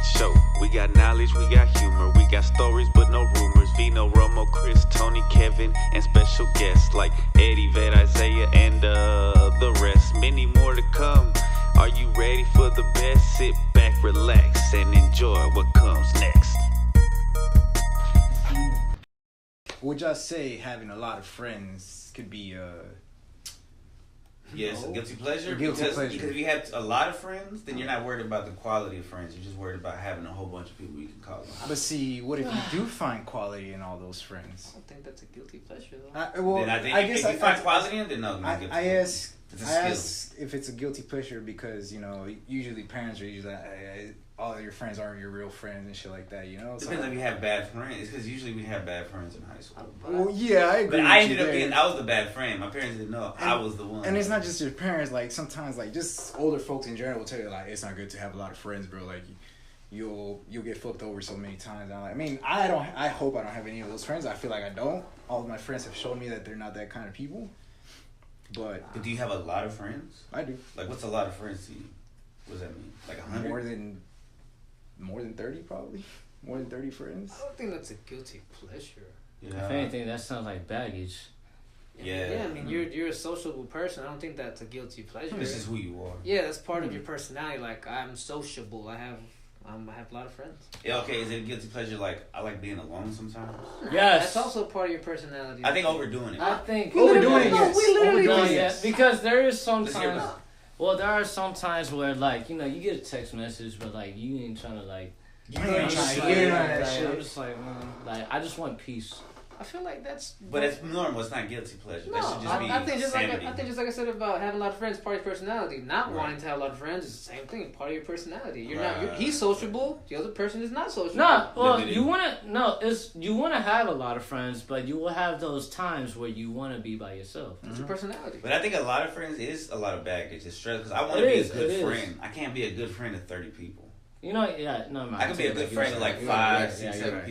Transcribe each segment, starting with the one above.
show. We got knowledge, we got humor, we got stories but no rumors. Vino, Romo, Chris, Toney, Kevin, and special guests like Eddie, Vet, Isaiah, and the rest. Many more to come. Are you ready for the best? Sit back, relax, and enjoy what comes next. Would y'all say having a lot of friends could be yes, a guilty pleasure? Pleasure. Because if you have a lot of friends, then you're not worried about the quality of friends. You're just worried about having a whole bunch of people you can call them. But see, what if you do find quality in all those friends? I don't think that's a guilty pleasure, though. Then I think if you find quality in, then no, I ask if it's a guilty pleasure because, you know, usually parents are usually all your friends aren't your real friends and shit like that, you know? Depends if you have bad friends. It's because usually we have bad friends in high school. Well, yeah, I agree. But I ended up being, I was the bad friend. My parents didn't know I was the one. And it's not just your parents. Like, sometimes, like, just older folks in general will tell you, like, it's not good to have a lot of friends, bro. Like, you'll get fucked over so many times. I mean, I hope I don't have any of those friends. I feel like I don't. All of my friends have shown me that they're not that kind of people. But do you have a lot of friends? I do. Like, what's a lot of friends to you? What does that mean? Like 100? More than 30, probably. More than 30 friends. I don't think that's a guilty pleasure. Yeah. If anything, that sounds like baggage. Yeah. I mean, you're a sociable person. I don't think that's a guilty pleasure. This is who you are. Yeah, that's part of your personality. Like, I'm sociable. I have a lot of friends. Yeah, okay. Is it a guilty pleasure? Like, I like being alone sometimes. Yes. That's also part of your personality. I think overdoing it. I think overdoing it. We literally overdoing do it. yes. Because there is Let's hear sometimes. about Well, there are some times where, like, you know, you get a text message, but like you ain't trying to like. You I'm ain't just trying to get on like, that shit. I'm just like I just want peace. I feel like that's. But it's normal. It's not guilty pleasure. No, That should just be I think just sanity. like I said about having a lot of friends, part of your personality. Not wanting to have a lot of friends is the same thing. Part of your personality. You're not. He's sociable. The other person is not sociable. No, well, you wanna have a lot of friends, but you will have those times where you wanna be by yourself. It's your personality. But I think a lot of friends is a lot of baggage. It's stress because I want to be a good friend. I can't be a good friend to 30 people. You know, yeah, no, I can be a good friend to like 5, 6, 7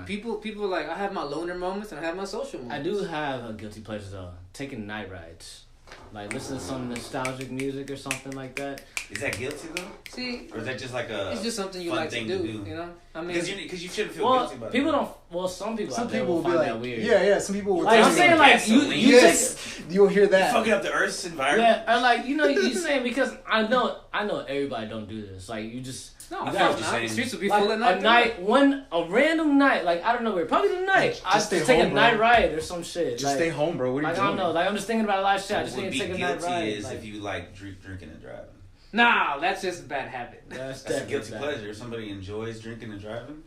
people. People like I have my loner moments and I have my social moments. I do have a guilty pleasure though. Taking night rides. Like listen to some nostalgic music or something like that. Is that guilty though? See, or is that just like a? It's just something you fun like thing to do. You know, I mean, because you shouldn't feel guilty about people it. don't. Well, some people will find be like, that weird. Yeah. Some people will. Like I'm saying, like you yes, you'll hear that. You're fucking up the Earth's environment. Yeah, or like you know, you saying because I know everybody don't do this. Like you just. No, I feel what you're saying. Streets will be like full at night. A random night, like I don't know where, probably the night. I just take a night ride or some shit. Just stay home, bro. What are you doing? I don't know. Like I'm just thinking about a lot of shit. I just need to take a night guilty ride. is if you like drinking and driving. Nah, that's just a bad habit. That's a guilty pleasure. If somebody enjoys drinking and driving.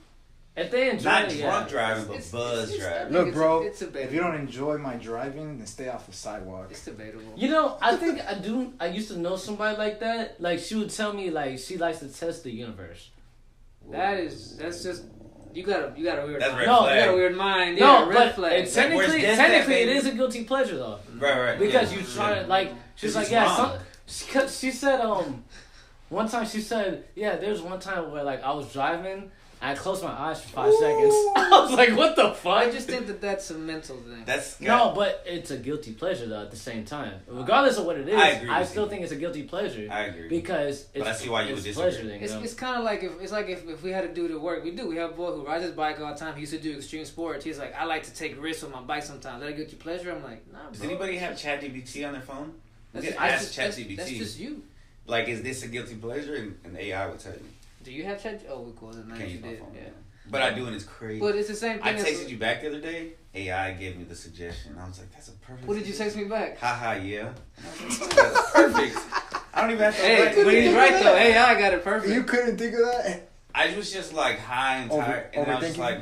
If they enjoy not it, drunk driving, but buzz driving. Look, bro. It's if you don't enjoy my driving, then stay off the sidewalk. It's debatable. You know, I think I do. I used to know somebody like that. Like she would tell me, like she likes to test the universe. That's just you got a weird that's mind. No, you got a weird mind. No, yeah, red but flag. technically it is a guilty pleasure though. Right. Because you try to like she's like she said one time she said there's one time where like I was driving. I closed my eyes for 5 seconds. I was like, what the fuck? I just think that's a mental thing. No, but it's a guilty pleasure, though, at the same time. Regardless of what it is, I still think it's a guilty pleasure. I agree. Because it's, but I see why you would disagree. Thing, it's kind of like if we had to do the work. We do. We have a boy who rides his bike all the time. He used to do extreme sports. He's like, I like to take risks with my bike sometimes. Is that a guilty pleasure? I'm like, nah, bro. Does anybody have ChatGPT on their phone? Ask ChatGPT. That's just you. Like, is this a guilty pleasure? And the AI would tell you. Do you have ChatGPT? Oh, cool. Can't use my phone. Yeah. But I do, and it's crazy. But it's the same thing. I texted you back the other day. AI gave me the suggestion. I was like, that's a perfect What did you text me back? Haha, yeah. That's perfect. I don't even have to write. But he's right, though. AI got it perfect. You couldn't think of that? I was just like high and tired. And I was just like,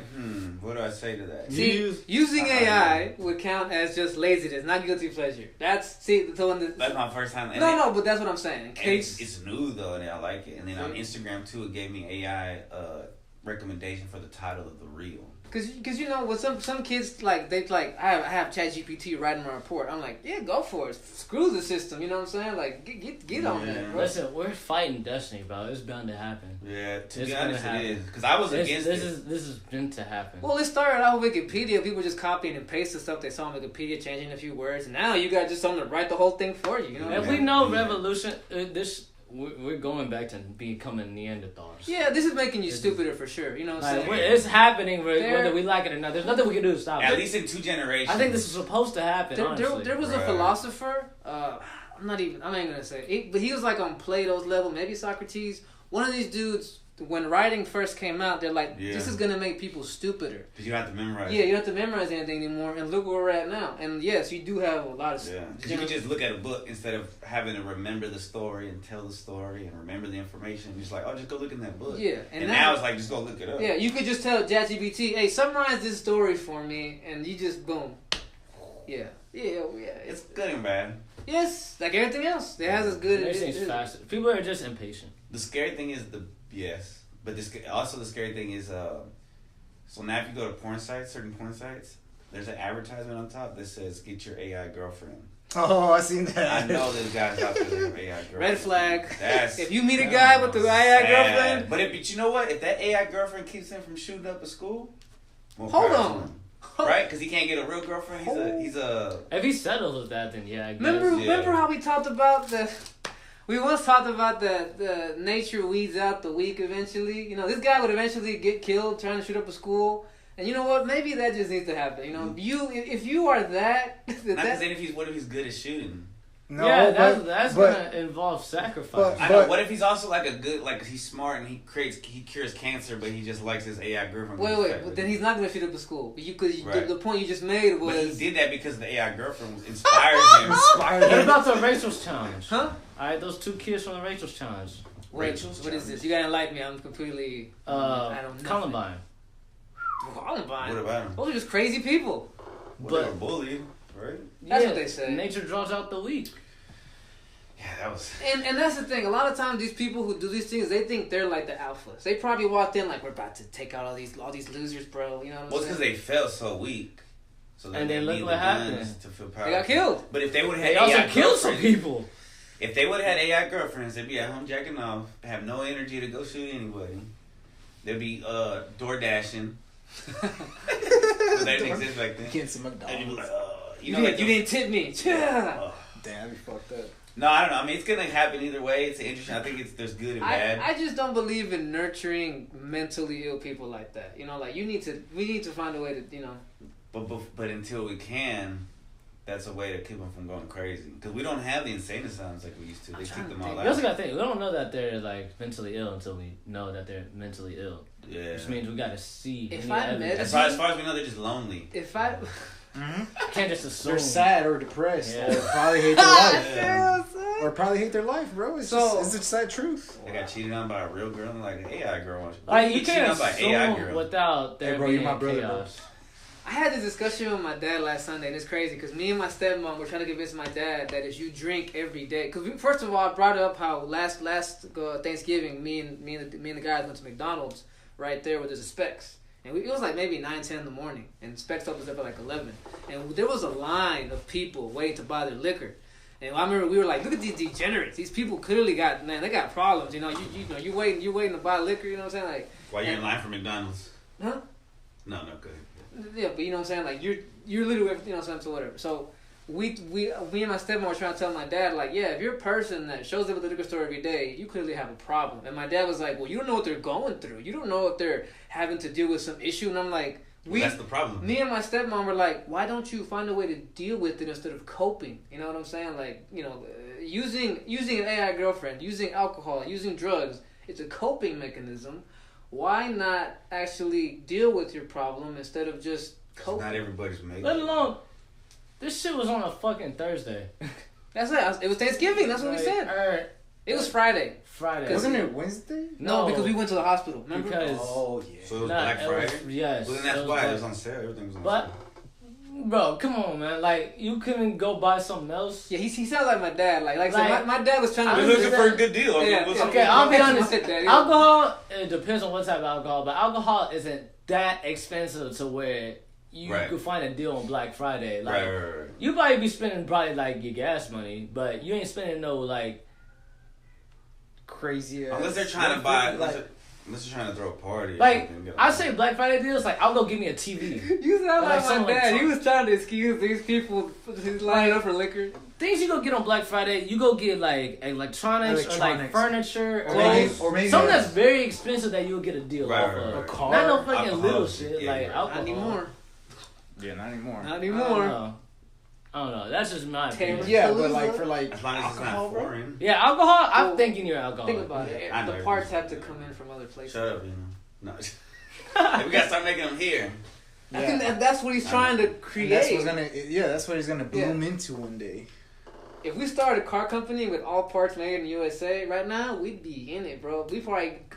what do I say to that? See, using AI would count as just laziness, not guilty pleasure. That's my first time. No, but that's what I'm saying. It's new, though, and I like it. And then on Instagram, too, it gave me AI recommendation for the title of the reel. Cause you know with some kids like I have ChatGPT writing my report. I'm like, yeah, go for it. Screw the system. You know what I'm saying? Like get on that, bro. Listen, we're fighting destiny, bro. It's bound to happen. Yeah, to be honest, it is. Because I was against it. This is meant to happen. Well, it started out with Wikipedia. People just copying and pasting stuff they saw on Wikipedia, changing a few words. And now you got just someone to write the whole thing for you. You know? And we know revolution. This we're going back to becoming Neanderthals. Yeah, this is making you stupider for sure. You know what I'm saying? It's happening whether we like it or not. There's nothing we can do to stop it. At least in 2 generations. I think this is supposed to happen, honestly. There was a philosopher, I'm not even gonna say it, but he was like on Plato's level, maybe Socrates. One of these dudes, when writing first came out, they're like, this is gonna make people stupider. Because you don't have to memorize. Yeah, you don't have to memorize anything anymore. And look where we're at now. And yes, you do have a lot of. Yeah, because you can just look at a book instead of having to remember the story and tell the story and remember the information. You're just like, oh, just go look in that book. Yeah, and now it's like, just go look it up. Yeah, you could just tell ChatGPT, hey, summarize this story for me, and you just boom. Yeah. It's good and bad. Yes, like everything else. It has its good. Everything's faster. People are just impatient. The scary thing is but also the scary thing is, so now if you go to porn sites, certain porn sites, there's an advertisement on top that says, get your AI girlfriend. Oh, I seen that. I know there's guys out there that have AI girlfriend. Red flag. That's if you meet a guy with the AI girlfriend. But you know what? If that AI girlfriend keeps him from shooting up a school, hold on. Right? Because he can't get a real girlfriend. He's a. If he settles with that, then yeah, I guess. Remember how we talked about we once talked about the nature weeds out the weak eventually. You know, this guy would eventually get killed trying to shoot up a school. And you know what? Maybe that just needs to happen. You know, if you are that. Not because then what if he's good at shooting? No, yeah, that's gonna involve sacrifice. I know. What if he's also like a good, like he's smart and he cures cancer, but he just likes his AI girlfriend? Wait, but then he's not gonna shoot up a school. The point you just made was. But he did that because the AI girlfriend inspired him. What about the Rachel's challenge? Huh? Alright, those 2 kids from the Rachel's challenge. What is this? You gotta enlighten me. I'm completely. I don't know. Columbine. Columbine. What about him? Those are just crazy people. But they were bullied, right? That's what they say. Nature draws out the weak. Yeah, that was. And that's the thing. A lot of times, these people who do these things, they think they're like the alphas. They probably walked in like, we're about to take out all these losers, bro. You know what I'm saying? Well, it's because they felt so weak. So and then look what happened. To feel powerful. They got killed. But if they would have they had AI also killed some people. If they would have had AI girlfriends, they'd be at home jacking off, have no energy to go shoot anybody. They'd be door dashing. They didn't exist back then. Getting some McDonald's. Like, you didn't tip me. Damn, I be fucked up. No, I don't know. I mean, it's gonna happen either way. It's interesting. I think there's good and bad. I just don't believe in nurturing mentally ill people like that. You know, like we need to find a way to, you know. But until we can, that's a way to keep them from going crazy. Because we don't have the insane asylums like we used to. They took them all out. You also gotta think, we don't know that they're like mentally ill until we know that they're mentally ill. Yeah. Which means we gotta see. If I met as far as we know, they're just lonely. If I can't just assume they're sad or depressed or probably hate their life. Or probably hate their life, bro. It's just the sad truth. They got cheated on by a real girl and like an AI girl. Like you can't assume without there being my brother, chaos. I had this discussion with my dad last Sunday, and it's crazy because me and my stepmom were trying to convince my dad that if you drink every day, because first of all, I brought up how last Thanksgiving, me and the guys went to McDonald's right there where there's a Specs, and it was like maybe 9-10 in the morning, and Specs opens up at like 11, and there was a line of people waiting to buy their liquor. And I remember we were like, look at these degenerates. These people clearly they got problems. You know, you waiting to buy liquor. You know what I'm saying? Like, while you're in line for McDonald's. Huh? No, good. Yeah, but you know what I'm saying? Like you're literally, you know what I'm saying? So whatever. So me and my stepmom were trying to tell my dad, like, yeah, if you're a person that shows up at the liquor store every day, you clearly have a problem. And my dad was like, well, you don't know what they're going through. You don't know if they're having to deal with some issue. And I'm like, that's the problem. Me and my stepmom were like, why don't you find a way to deal with it instead of coping? You know what I'm saying? Like, you know, using an AI girlfriend, using alcohol, using drugs, it's a coping mechanism. Why not actually deal with your problem instead of just coping? Not everybody's making it. Let alone, this shit was on a fucking Thursday. That's it. It was Thanksgiving. That's what we said. It was Friday. Wasn't it Wednesday? No, because we went to the hospital. Remember? Oh yeah. So it was Black Friday. Yes. Well, then that's why it was on sale. Everything was on sale. Bro, come on, man. Like, you couldn't go buy something else? Yeah, he sounds like my dad. Like so my dad was trying to... We're looking for a good deal. Okay, I'll be honest. Alcohol, it depends on what type of alcohol, but alcohol isn't that expensive to where you could find a deal on Black Friday. Like, right. You probably be spending like, your gas money, but you ain't spending no, like... crazy ass. Unless they're trying to buy... Unless you're trying to throw a party. Or Like, something, I say Black Friday deals, like, I'll go get me a TV. You sound Like like my something like dad. He Trump. was trying to excuse these people who's lining up for liquor. Things you go get on Black Friday, you go get, like, electronics. Or, like, furniture. Or Clothes. maybe something that's very expensive that you'll get a deal Right, off right, of. right. A car. Not no fucking Alcohol. little shit. Yeah, like, right. alcohol. Not anymore. Yeah, not anymore. Not I anymore. don't know. That's just my opinion. Terror. Yeah, but like for like As long as it's alcohol, not bro. foreign. Yeah, alcohol, I'm Well, thinking you're alcohol. Think about it. I know The you're parts right. have to come in from other places. Shut up, you know. No. Hey, we gotta start making them here. I think that's what he's trying to And create. that's what's gonna. Yeah, that's what he's gonna bloom into one day. If we started a car company with all parts made in the USA right now, we'd be in it, bro.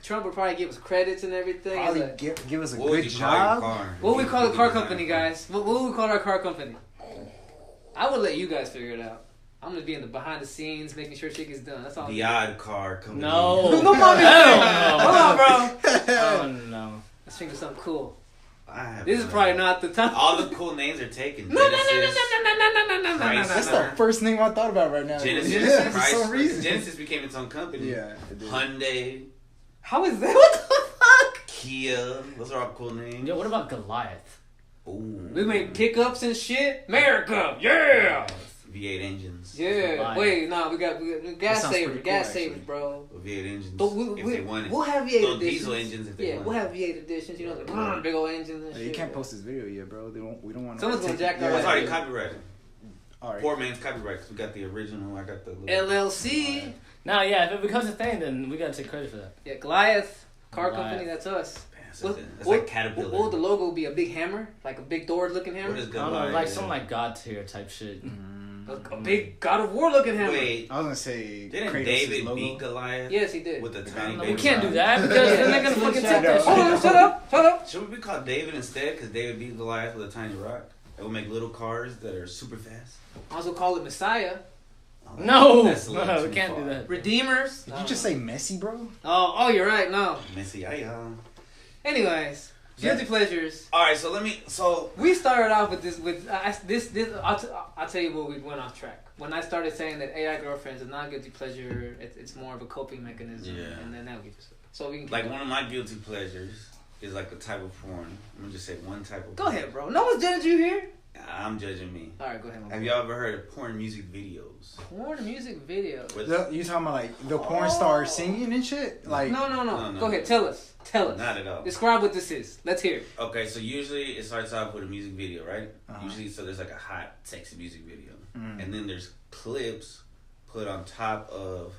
Trump would probably give us credits and everything. Probably It's like- give us a What would good you call your job. car? what would we call the car Design company, car. guys? What would we call our car company? I would let you guys figure it out. I'm gonna be in the behind the scenes, making sure shit gets done. That's all. The odd car company. No. No, mommy. Hell Hold on, bro. Oh, no. Let's think of something cool. I have This is no probably idea. not the time. All the cool names are taken. No, no, no, no, no, no, no, no, no, no, no, no, That's no. the first name I thought about right now. Genesis, Yeah, for Chrysler. some reason. Genesis became its own company. Yeah, it did. Hyundai, How is that? What the fuck? Kia. Those are all cool names. Yo, what about Goliath? Ooh. We make pickups and shit. America, yeah. V8 engines. Yeah. Goliath. Wait, no, we got gas sounds savers, pretty gas cool, savers, actually. bro. V8 engines. But if they want it. we'll have V8 Those editions. diesel engines if they Yeah, want we'll it. have V8 editions. You know, the big old engines and You shit. can't post this video yet, bro. We don't want to. Someone's gonna jack our It's ass. already copyrighted. All right. Poor man's copyright. 'Cause we got the original. I got the little. LLC. Nah, yeah, if it becomes a thing, then we gotta take credit for that. Yeah, Goliath car Goliath. company. That's us. It's What- like what- Caterpillar. What would the logo be? A big hammer, like a big door looking hammer. What is I don't know, Goliath? like some like God tier type shit. A big God of War looking hammer. Wait, I was gonna say. didn't Kratos' David logo. beat Goliath? Yes, he did. With the We tiny We baby can't do Goliath? that because then they're gonna fucking take that Hold on, shit. shut up, shut up. Should we be called David instead? Because David beat Goliath with a tiny rock. It will make little cars that are super fast. I also call it Messiah, Oh, No, that's a little no, we too can't far. do that. Redeemers. Did you just say Messi, bro? Oh, you're right. No. Messy, Anyways, guilty pleasures. All right, so let me. So We started off with this. I'll tell you what we went off track. When I started saying that AI girlfriends is not guilty pleasure, it's more of a coping mechanism. Yeah. And then that'll get you. So we can like one of my guilty pleasures is like a type of porn. I'm gonna just say one type of. Go porn. ahead, bro. No one's judging you here. I'm judging me. All right, go ahead. Have y'all ever heard of porn music videos? Porn music video. You talking about like the porn star singing and shit? Like No. No. Go ahead. Tell us. Not at all. Describe what this is. Let's hear it. Okay, so usually it starts off with a music video, right? Uh-huh. Usually, so there's like a hot, sexy music video, Mm. and then there's clips put on top of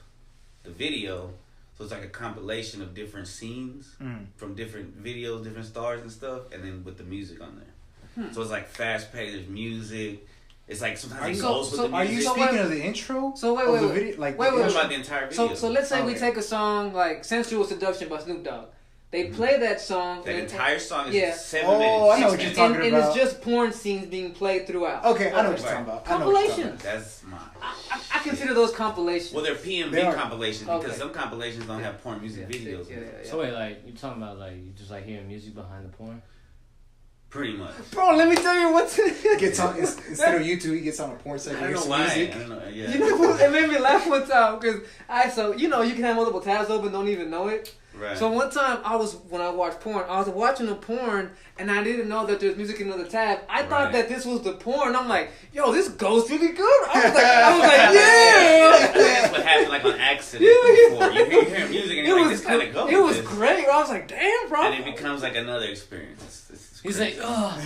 the video. So it's like a compilation of different scenes Mm. from different videos, different stars and stuff, and then with the music on there. So it's like fast paced. There's music. It's like sometimes it goes with the Are music. you So speaking wait- of the intro? So wait, of wait, the wait. video, like Wait, the wait, What intro? about the entire video? So let's say we Okay. take a song like "Sensual Seduction" by Snoop Dogg. They play that song. that and- entire song is yeah. 7 Oh, minutes. I know 6 what you're minutes. talking and about. it's just porn scenes being played throughout. Okay, I know what you're Right. talking about. I know what you're talking Compilations. That's mine. I consider those compilations. Well, they're PMV They are. compilations Okay. because some compilations don't have porn music videos. Yeah, in yeah, it. yeah. So wait, like you talking about like you just like hearing music behind the porn? Pretty much. Bro, let me tell you what. about. Gets on instead of YouTube, he gets on a porn site. I don't know Hears why. music. I don't know. Yeah. You know what? It made me laugh one time because you can have multiple tabs open, don't even know it. Right. So one time when I watched porn, I was watching a porn and I didn't know that there's music in another tab. I thought Right. that this was the porn. I'm like, yo, this goes really good. I was like, yeah. That's what happened like on accident Yeah. before. You hear music and you're like, this kind of goes. It was with this. great. I was like, damn, bro. And it becomes like another experience. It's He's crazy. like, oh,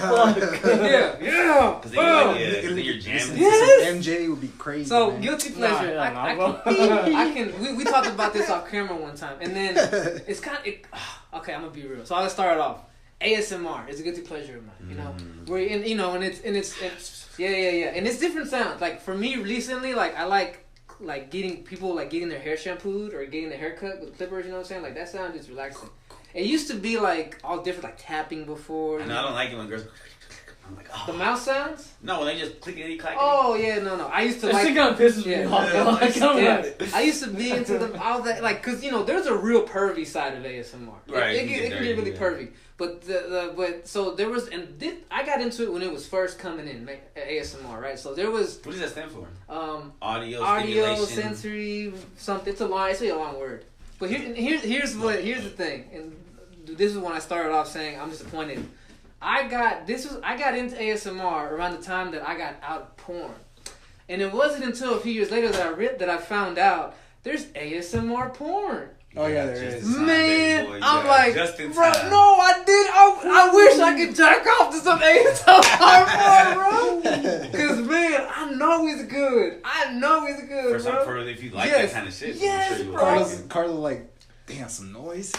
yeah. Because then you're you're jamming. Yes. MJ would be crazy. So man. guilty pleasure. Nah, I can. We talked about this off camera one time, and then it's kind of. Okay, I'm gonna be real. So I'll start it off. ASMR is a guilty pleasure of mine. You know, where and it's yeah, and it's different sounds. Like for me recently, like I like getting people like getting their hair shampooed or getting their hair cut with clippers. You know what I'm saying? Like that sound is relaxing. It used to be like all different, like tapping before. And I don't like it when girls. I'm like, oh. The mouse sounds. No, when they just clickety clackety. Oh yeah, no. I used to that like. shit kind of pisses me Yeah. off. though. Like, come Yeah. on. I used to be into all that, like, cause there's a real pervy side of ASMR. Right, It you can get get really dirty, pervy. But so there was, I got into it when it was first coming in, ASMR, right? So there was What does that stand for? audio, Audio stimulation. sensory, something. It's a long word. But here's the thing, and this is when I started off saying I'm disappointed. I got into ASMR around the time that I got out of porn, and it wasn't until a few years later that I found out there's ASMR porn. Oh yeah, there is. Man, boy, I'm yeah, like, just in bro, time. no, I did. I wish I could jack off to some ASMR porn, bro. Cause man, I know he's good. For if you like that kind of shit, Yes, I'm sure you bro. Carlos like, damn, some noise.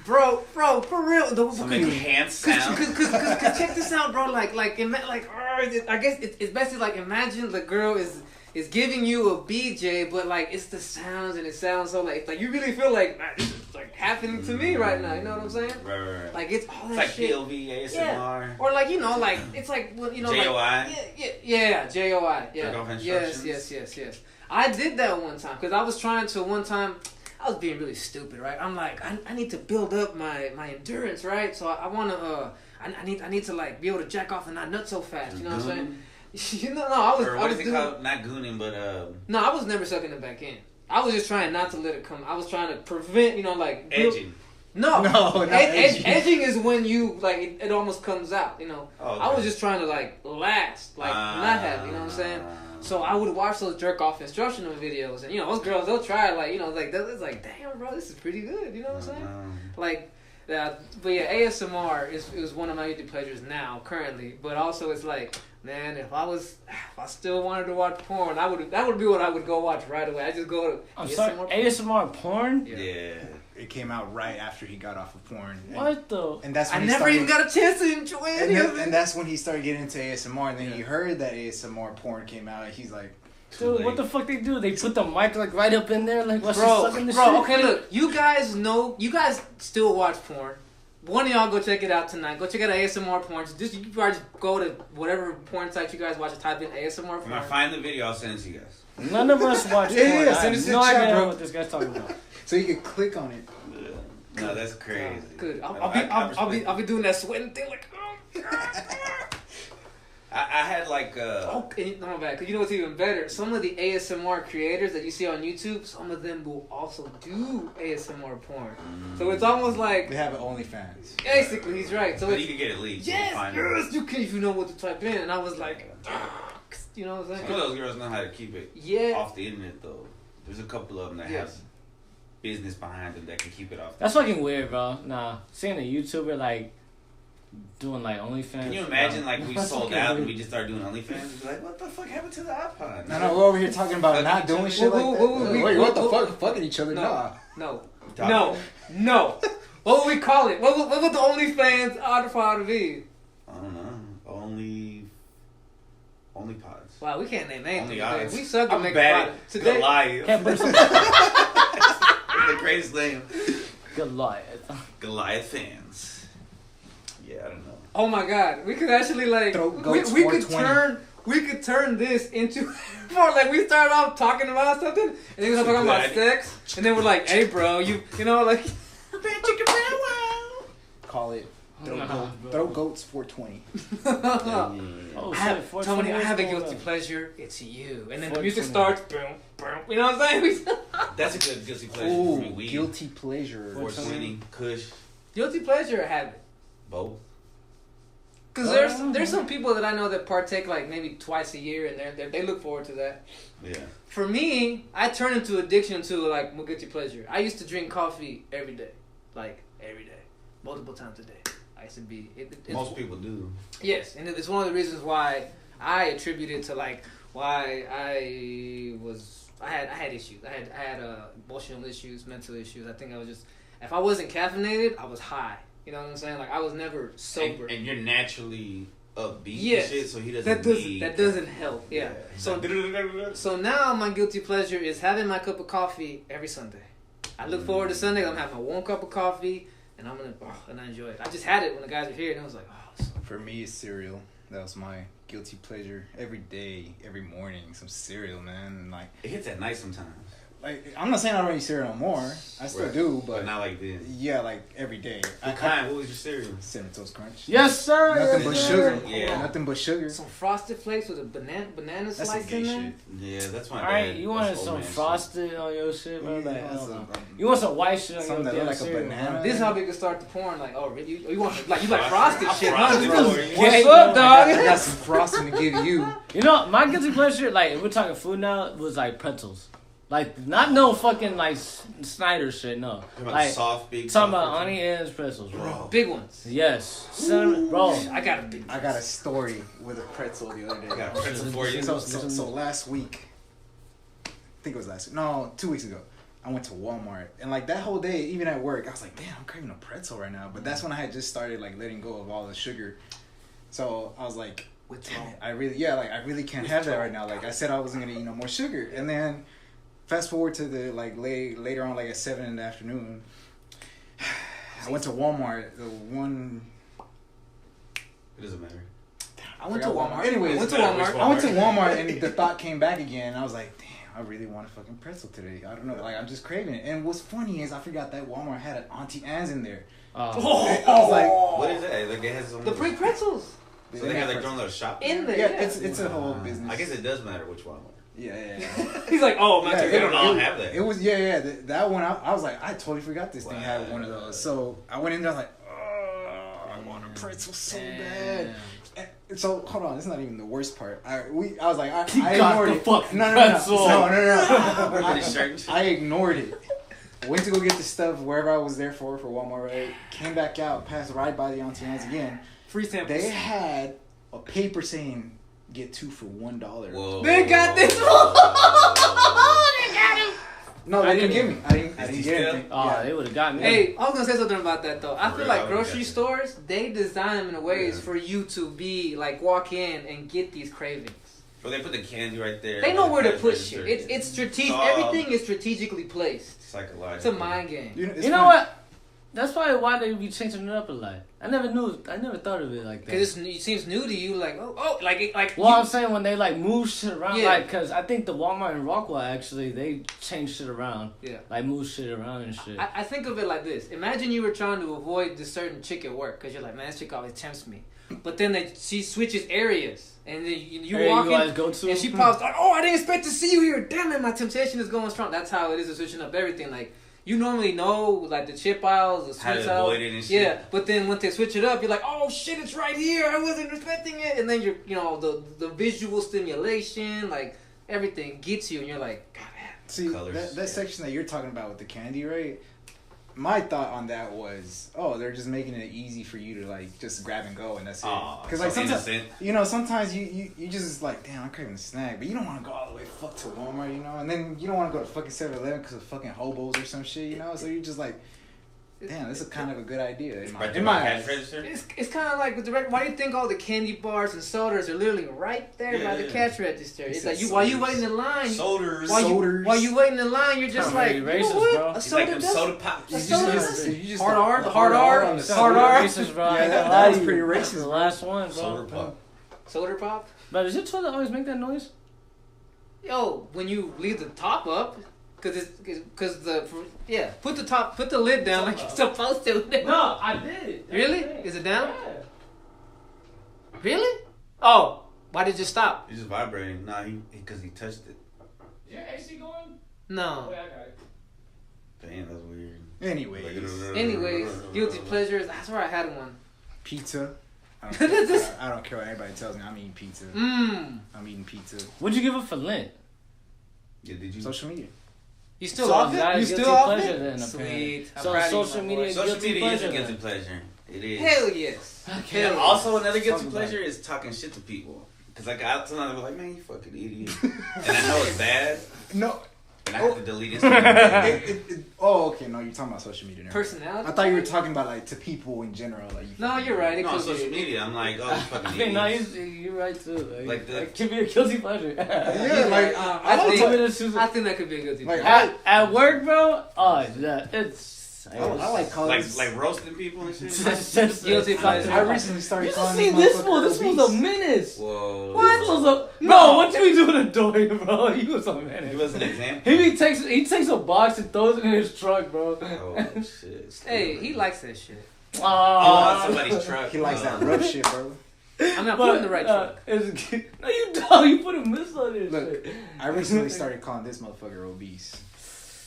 Bro, for real. Some enhanced sound. Cause check this out, bro. I guess it's basically like imagine the girl is giving you a BJ, but like it's the sounds and it sounds so like you really feel like this is like happening to me right now. You know what I'm saying? Right. Like it's all that It's like shit. POV, ASMR. Yeah. Or like like it's like JOI. Like, yeah, JOI. Yeah. Jerk off instructions. Yes. I did that one time because I was trying to one time. I was being really stupid, right? I'm like, I need to build up my endurance, right? So I want to, I need to like be able to jack off and not nut so fast. You know what I'm saying? I was doing, called? Not gooning, but No, I was never sucking it back in. I was just trying not to let it come. I was trying to prevent, edging. No, not edging. Edging is when you like it almost comes out. Oh, okay. I was just trying to like last, like not have. You know what I'm saying? So I would watch those jerk off instructional videos, and those girls, they'll try it's like, damn, bro, this is pretty good. You know what I'm saying? Like, but yeah, ASMR is one of my YouTube pleasures now, currently. But also, it's like, man, if I still wanted to watch porn, that would be what I would go watch right away. I just go to ASMR porn. Yeah. It came out right after he got off of porn. What the? And that's when I he never started, even got a chance to enjoy it. and that's when he started getting into ASMR. And then he heard that ASMR porn came out. And he's like, dude, what the fuck they do? They put the mic like right up in there, like what's sucking the shit? Okay, look, you guys still watch porn. One of y'all go check it out tonight. Go check out ASMR porn. You probably just go to whatever porn site you guys watch and type in ASMR porn. When I find the video, I'll send it to you guys. None of us watch porn. Yeah, I send us have no a chat, idea bro. what this guy's talking about. so you could click on it. No, that's crazy. Good. I'll be doing that sweating thing like. Oh, God. I had like Oh, my bad. Cause you know what's even better? Some of the ASMR creators that you see on YouTube, some of them will also do ASMR porn. So it's almost like They have an OnlyFans. basically he's right. So but it's, you can get it leaked. yes, you can if you know what to type in. And I was like, you know what I'm Some saying? of those girls know how to keep it Yeah. off the internet though. There's a couple of them that have business behind them that can keep it off. That's fucking weird, bro. Nah, seeing a YouTuber like doing like OnlyFans. Can you imagine like we That's sold fucking out and weird. we just started doing OnlyFans? We'd be like, what the fuck happened to the iPod? No, we're over here talking about not doing shit like that. Wait, what the fuck? Fucking each other? Nah. No. What would we call it? What would the OnlyFans ought to be? I don't know. Only pods. Wow, we can't name anything Only today. odds. We suck at I'm making bad products. at Today. Goliath. Can't put some The greatest name. Goliath. Goliath fans. Yeah, I don't know. Oh my God, we could actually like Throat we goats could 420. turn this into more like we start off talking about something and then we start talking about sex and then we're like, hey bro, you know like Call it Throat Goats 420. Oh I shit, have, 420 Tony, I have a is guilty going pleasure. It's you, and then the 420. music starts. Boom, boom. You know what I'm saying? That's a good guilty pleasure for me. Ooh, Weed, guilty pleasure. 420, Kush, Guilty pleasure or habit? both. Because there's some people that I know that partake like maybe twice a year, and they look forward to that. Yeah. For me, I turned into addiction to like my guilty pleasure. I used to drink coffee every day, multiple times a day. I used to be. Most people do. Yes, and it's one of the reasons why I attribute it to like why I had issues. I had emotional issues, mental issues. I think I was just if I wasn't caffeinated, I was high. You know what I'm saying? Like I was never sober. And you're naturally upbeat Yes. and shit, so he doesn't that doesn't help. Yeah. So now my guilty pleasure is having my cup of coffee every Sunday. I look forward to Sunday. I'm having my one cup of coffee, and and I enjoy it. I just had it when the guys were here, and I was like, For me, it's cereal. That was my guilty pleasure. Every day, every morning, some cereal, man. And like it hits at night sometimes. like I'm not saying I don't eat cereal no more. I still do, but not like this. Yeah, like every day. What kind? What was your cereal? Cinnamon Toast Crunch. Yes, sir. Nothing but sugar. Yeah. Nothing but sugar. Some Frosted Flakes with a banana That's slice some gay in there. shit. Yeah, that's my All dad. right, you wanted That's old some man frosted on your shit, bro? Yeah, Like, I don't some- know. You want some white shit on something your that damn look like a cereal, banana. bro. This is how we can start the porn. Like, oh, really? You want like you like frosted I'm shit? frosted, Huh? bro. What's up, dog? I got some frosting to give you. You know, my guilty pleasure, like, if we're talking food now, was like pretzels. Like, not no fucking, like, Snyder shit, no. Talking about Like, soft, big. talking soft about Honey Ann's pretzels, bro. Bro. Big ones. Yes. Cinnamon, bro. I got a big. I got a story with a pretzel the other day. I got a pretzel for you. So last week, I think it was last week. No, 2 weeks ago. I went to Walmart and like that whole day, even at work, I was like, damn, I'm craving a pretzel right now. But that's when I had just started like letting go of all the sugar. So I was like, damn it, I really can't have that right now. Like I said, I wasn't gonna eat no more sugar. And then fast forward to the like later on, like at 7 in the afternoon, I went to Walmart. The one. It doesn't matter. I went to Walmart. Anyways, I went to Walmart. I went to Walmart and the thought came back again. And I was like, damn, I really want a fucking pretzel today. I don't know, like I'm just craving it. And what's funny is I forgot that Walmart had an Auntie Anne's in there. I was like, What is that? Like it has some. The pre pretzels So they have like their own little shop. in there. yeah, Yeah, it's a whole business. I guess it does matter which Walmart. Yeah. He's like, oh, my Yeah, turn. They don't all have that. It was that one. I was like, I totally forgot this thing had one of those. So I went in there, I was like, oh, I want a pretzel so bad. And so hold on, it's not even the worst part. I was like, I ignored it. No. I ignored it. Went to go get the stuff wherever I was there for Walmart. Right, came back out, passed right by the Auntie Anne's again. Free samples. They had a paper saying get 2 for $1. Whoa. They got this one. They got him. No, they didn't give me. I didn't he get still? anything. Oh, Yeah. they would have got me. Hey, I was gonna say something about that though. I feel Real, like grocery yeah. stores, they design them in ways Yeah. for you to be like walk in and get these cravings. Well, they put the candy right there. They know where to Cash put register. shit. It's strategic. Oh. Everything is strategically placed. Psychological. It's a mind game. It's You know funny. what? That's probably why they be changing it up a lot. I never thought of it like that. Because it seems new to you, like like. Well, I'm saying when they like move shit around, Yeah. like, cause I think the Walmart in Rockwell actually they change shit around, Yeah. like move shit around and shit. I think of it like this. Imagine you were trying to avoid this certain chick at work because you're like, man, this chick always tempts me. But then she switches areas, and then you Area walk you always in, go to? and she pops like, oh, I didn't expect to see you here. Damn it, my temptation is going strong. That's how it is, switching up everything. Like you normally know, like the chip aisles, the How to sweets aisle. avoid it and shit. Yeah, but then once they switch it up, you're like, oh shit, it's right here. I wasn't expecting it, and then the visual stimulation, like everything gets you, and you're like, God, man. See, Colors, that section that you're talking about with the candy, right? My thought on that was, oh, they're just making it easy for you to like just grab and go, and that's it. Aw, Because so like sometimes, innocent. sometimes you just like, damn, I'm craving a snack, but you don't want to go all the way fuck to Walmart, and then you don't want to go to fucking 7-Eleven because of fucking hobos or some shit, So you're just like, damn, this is kind of a good idea in Right there in by my cash eyes. register. It's kind of like with the why do you think all the candy bars and sodas are literally right there by the Yeah. cash register? It's said like while you sodas. waiting in line, Sodas. while you waiting in line, you're just like, Really you know racist, what? bro. A It's soda like them does- soda pops. a soda You just hard R, the hard R, on the hard soda. R. Racist, bro. Yeah, I ain't that gonna lie was to you. pretty That's racist, the bro. last one, bro. Soda pop. Soda pop. But does your toilet always make that noise? Yo, when you leave the top up, put the lid down like you're supposed to. No, I did. Really? Is it down? Really? Oh, why did you stop? He's just vibrating. Nah, because he touched it. Is your AC going? No. Damn, that's weird. Anyways, guilty pleasures. That's where I had one. Pizza. I don't care what anybody tells me. I'm eating pizza. Mmm. I'm eating pizza. What'd you give up for Lent? Yeah, did you? Social media. You still So off is that it? a You guilty still off pleasure it? then, apparently? Sweet. I'm So proud of you, social my media boy. Social guilty media is a pleasure guilty then. pleasure. It is. Hell yes. Okay. And Hell also another guilty Talk pleasure is talking shit to people. Cause like I sometimes I'm like, man, you fucking idiot, and I know it's bad, No. and I have to delete Instagram. Okay, no, you're talking about social media now. Personality. I thought you were talking about like to people in general. Like you No, you're right. It No, on could social be. media, I'm like, oh, you fucking I mean, no, idiots. you're right too. Like the- it can be a guilty pleasure. Yeah, like I I think- don't I think that could be a guilty Like, pleasure. At work, bro. Oh, yeah, it's I like calling like roasting people and shit. Guilty pleasure. I recently started You just calling seen these this fool? This motherfuckers was a obese. menace. Whoa. Bro, what you be doing to Dory, bro? He was a menace. Give us an example. He takes a box and throws it in his truck, bro. Oh shit. Hey, he likes that shit. Oh, somebody's truck. He likes that rough shit, bro. I'm not putting the right truck. No, you don't. You put a miss on this Look, shit. I recently started calling this motherfucker obese.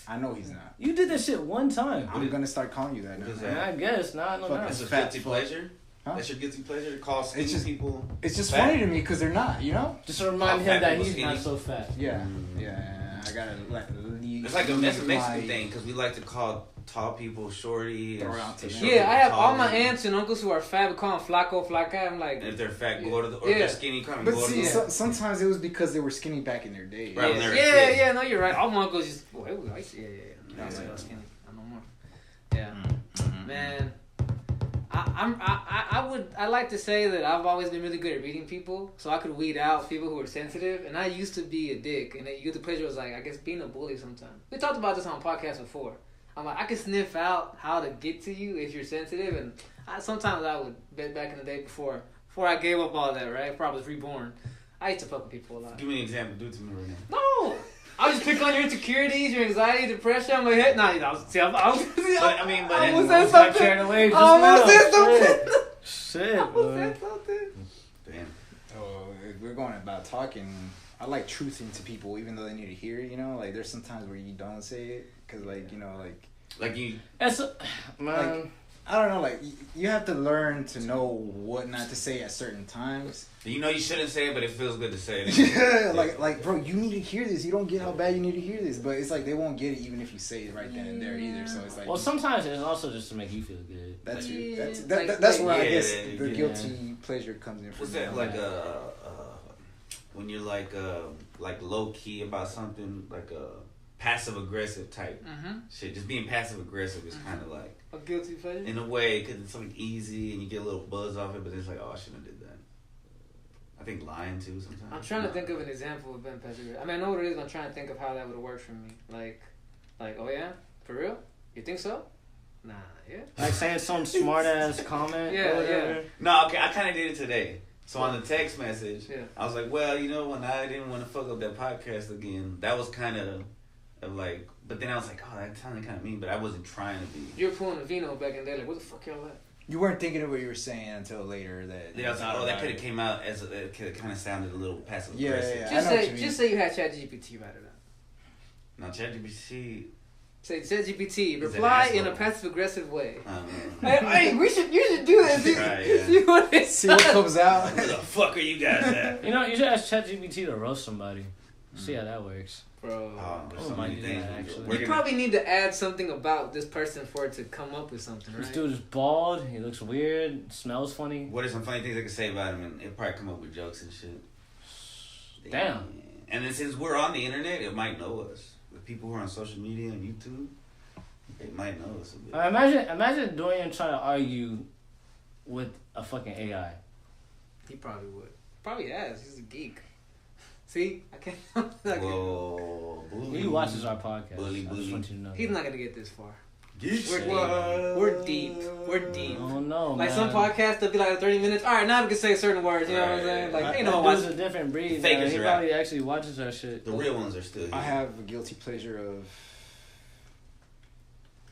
I know he's not. You did that shit one time. I'm gonna start calling you that now. What is I guess not. No, Fuck, no. That's a Fat guilty fuck. pleasure? Huh? That's your guilty pleasure to call skinny just- people? It's just Fat. funny to me because they're not, you know? Just to remind How him fat that people he's not skinny? so fat. Yeah, I gotta leave. It's like that's a Mexican thing because we like to call tall people shorty. Throw And, out to and them. shorty Yeah, I have tall. all my aunts and uncles who are fat, but call them flaco, flaca. I'm like, And if they're fat, go to the, or Yeah. if they're skinny, come and But go to see, the. sometimes it was because they were skinny back in their day. Right, when they were a yeah, kid. yeah, no, you're right. All my uncles just, yeah. I was like, I was skinny. I know more. Yeah, man. I like to say that I've always been really good at reading people, so I could weed out people who are sensitive. And I used to be a dick, and you get the pleasure was like, I guess being a bully sometimes. We talked about this on podcast before. I'm like, I can sniff out how to get to you if you're sensitive, and sometimes I would bet back in the day before I gave up all that, right? Before I was reborn, I used to fuck with people a lot. Give me an example. Do it to me right now. No. I just pick on your insecurities, your anxiety, depression. I'm like, hey, nah, you know, see, I almost said something. Carried away just I almost now. said something. Shit, I almost bro. said something. Damn. Oh, we're going about talking. I like truthing to people, even though they need to hear it. You know, like there's some times where you don't say it because, like, you know, Like you. That's man. Like, I don't know. Like you have to learn to know what not to say at certain times. You know you shouldn't say it, but it feels good to say it. Yeah, like bro, you need to hear this. You don't get how bad you need to hear this, but it's like they won't get it even if you say it right then and there either. So it's like, Well, sometimes it's also just to make you feel good. that's Yeah. you. That's Like- that's where I yeah, guess yeah, the yeah. guilty pleasure comes in. What's from that like? When you're like low key about something, like passive aggressive type Mm-hmm. shit. Just being passive aggressive is kind of like A guilty pleasure. in a way because it's something easy and you get a little buzz off it, but it's like, oh, I shouldn't have did that. I think lying too sometimes. I'm trying to think of an example of being passive aggressive. I mean, I know what it is. But I'm trying to think of how that would have worked for me. Like, oh yeah, for real? You think so? Nah, yeah. Like saying some smart ass comment. Yeah, or whatever. No, okay, I kind of did it today. So on the text message, Yeah. I was like, well, you know, when I didn't want to fuck up that podcast again, that was kind of like, but then I was like, oh, that sounded kind of mean, but I wasn't trying to be. You were pulling a vino back in there. Like, what the fuck y'all at? You weren't thinking of what you were saying until later. That Then I was like, oh, that could have came out as it kind of sounded a little passive Yeah, aggressive. yeah. I Just know what you say, mean. just say you had ChatGPT write it out. Now ChatGPT, Say ChatGPT, an reply in a asshole. passive aggressive way. I don't know. Hey, you should do that. See, Right, yeah. see what it See what comes out. Where the fuck are you guys at? You know, you should ask ChatGPT to roast somebody. See how that works. Bro. There's Oh, so might many do things. that, actually. We're You gonna- probably need to add something about this person for it to come up with something, This right? dude is bald. He looks weird. Smells funny. What are some funny things I could say about him? And it'll probably come up with jokes and shit. Damn. And then since we're on the internet, it might know us. The people who are on social media and YouTube, they might know us a bit. Imagine Dorian trying to argue with a fucking AI. He probably would. Probably has. He's a geek. See? I can't. like, Whoa, bully. He watches our podcast. Bully, I just bully. want you to know. He's not going to get this far. Geek We're squad. We're deep. We're deep. Oh no, Like man. some podcasts, they'll be like 30 minutes. All right, now we can say certain words. You know what I'm Right. saying? Like, That ain't no dude's watch. a different breed. Fakers Man. He are probably actually watches our shit. The real ones are still here. I have a guilty pleasure of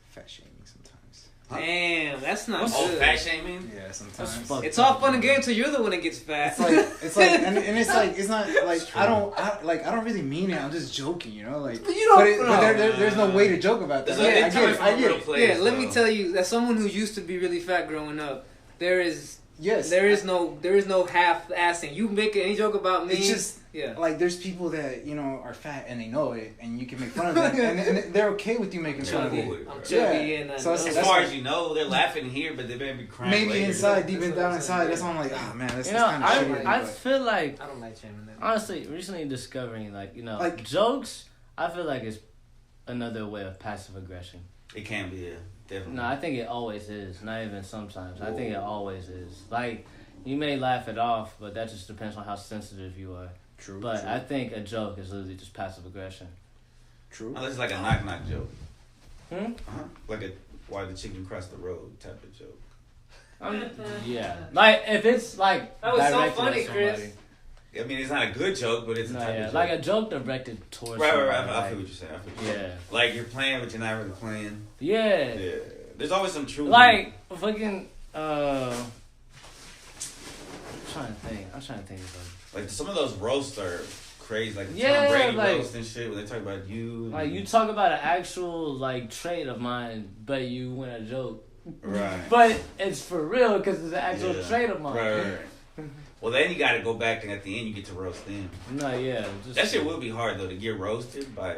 fat shaming sometimes. Damn, that's not Oh, good. fat shaming? Yeah, That's sometimes. fucked It's all fun and games until you're the one that gets fat. It's like, and it's like, it's not like, I don't really mean it. I'm just joking, you know, like, But you don't- but there's no way to joke about that. There's Yeah, no- I it's get it. coming I from a get real it. place, Yeah, let me though. tell you, as someone who used to be really fat growing up, there is Yes. there is no half-assing. You make any joke about me, It's just yeah. like there's people that are fat and they know it, and you can make fun of them, and they're okay with you making fun of Cool it. with it, I'm right. chubby Yeah. and I So it's- know. As that's far what- as you know, they're laughing here, but they may be crying Maybe later. inside, deep That's down what I'm inside, saying. that's why I'm like, oh man, that's You know, kind of shitty. I but- feel like I don't like shaming that. honestly recently discovering Like- jokes. I feel like it's another way of passive aggression. It can be, yeah, definitely. No, I think it always is. Not even sometimes. I think it always is. Like, you may laugh it off, but that just depends on how sensitive you are. True. But true, I think a joke is literally just passive aggression. true. Unless it's like a knock-knock joke. Hmm? Like a why the chicken crossed the road type of joke. Yeah, like if it's like that was so directed funny, at somebody. Chris. I mean, it's not a good joke, but it's a type of joke. Like a joke directed towards. Right. somebody, I feel what you're saying. Yeah. Like you're playing, but you're not really playing. Yeah. Yeah. There's always some truth. Like fucking. I'm trying to think of like some of those roasts are crazy. Like the Yeah, Tom Brady like- roast and shit when they talk about you. like you talk about an actual like trait of mine, but you win a joke. Right. But it's for real because it's an actual Yeah. trait of mine. Right. Well, then you got to go back and at the end you get to roast them. No, yeah. Just, That shit will be hard though to get roasted by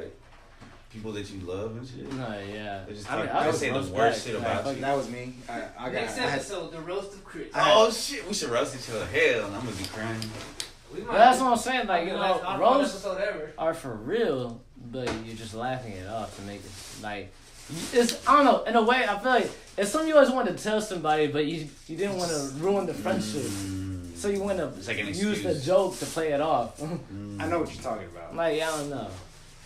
people that you love and shit. No, yeah. They just I mean, talk- I they would say the roast worst back, shit like, about you. That was me. I Next had, episode, the roast of Chris. Oh shit, we should roast each other. Hell, I'm gonna be crying. We But that's what I'm saying. Like, you Last know, awkward roasts episode ever. are for real, but you're just laughing it off to make it like. It's I don't know. In a way, I feel like it's something you always wanted to tell somebody, but you didn't want to ruin the friendship, so you want It's like an to use the excuse. joke to play it off. I know what you're talking about. Like, I don't know.